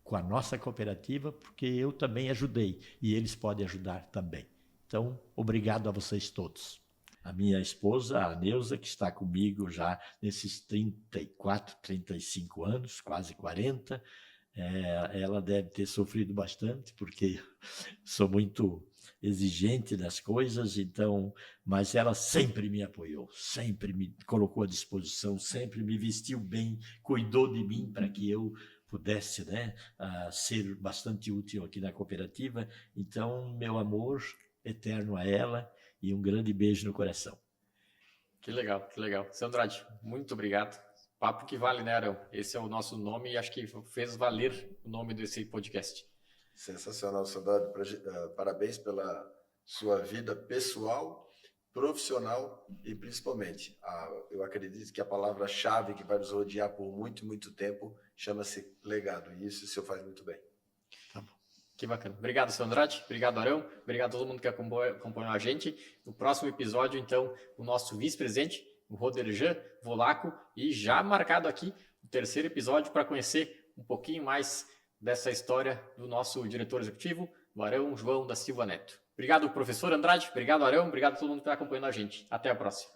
Speaker 2: com a nossa cooperativa, porque eu também ajudei e eles podem ajudar também. Então, obrigado a vocês todos. A minha esposa, a Neuza, que está comigo já nesses 34, 35 anos, quase 40, ela deve ter sofrido bastante, porque sou muito exigente das coisas, então, mas ela sempre me apoiou, sempre me colocou à disposição, sempre me vestiu bem, cuidou de mim para que eu pudesse, né, ser bastante útil aqui na cooperativa. Então, meu amor eterno a ela e um grande beijo no coração.
Speaker 1: Que legal, que legal. Seu Andrade, muito obrigado. Papo que vale, né, Arão? Esse é o nosso nome e acho que fez valer o nome desse podcast.
Speaker 3: Sensacional, seu Andrade. Parabéns pela sua vida pessoal, profissional e principalmente, eu acredito que a palavra-chave que vai nos rodear por muito, muito tempo chama-se legado. E isso o senhor faz muito bem.
Speaker 2: Tá bom.
Speaker 1: Que bacana. Obrigado, seu Andrade. Obrigado, Arão. Obrigado a todo mundo que acompanhou a gente. No próximo episódio, então, o nosso vice-presidente, o Roderjan Volaco, e já marcado aqui o 3º episódio para conhecer um pouquinho mais dessa história do nosso diretor executivo, o Arão João da Silva Neto. Obrigado, professor Andrade. Obrigado, Arão. Obrigado a todo mundo que está acompanhando a gente. Até a próxima.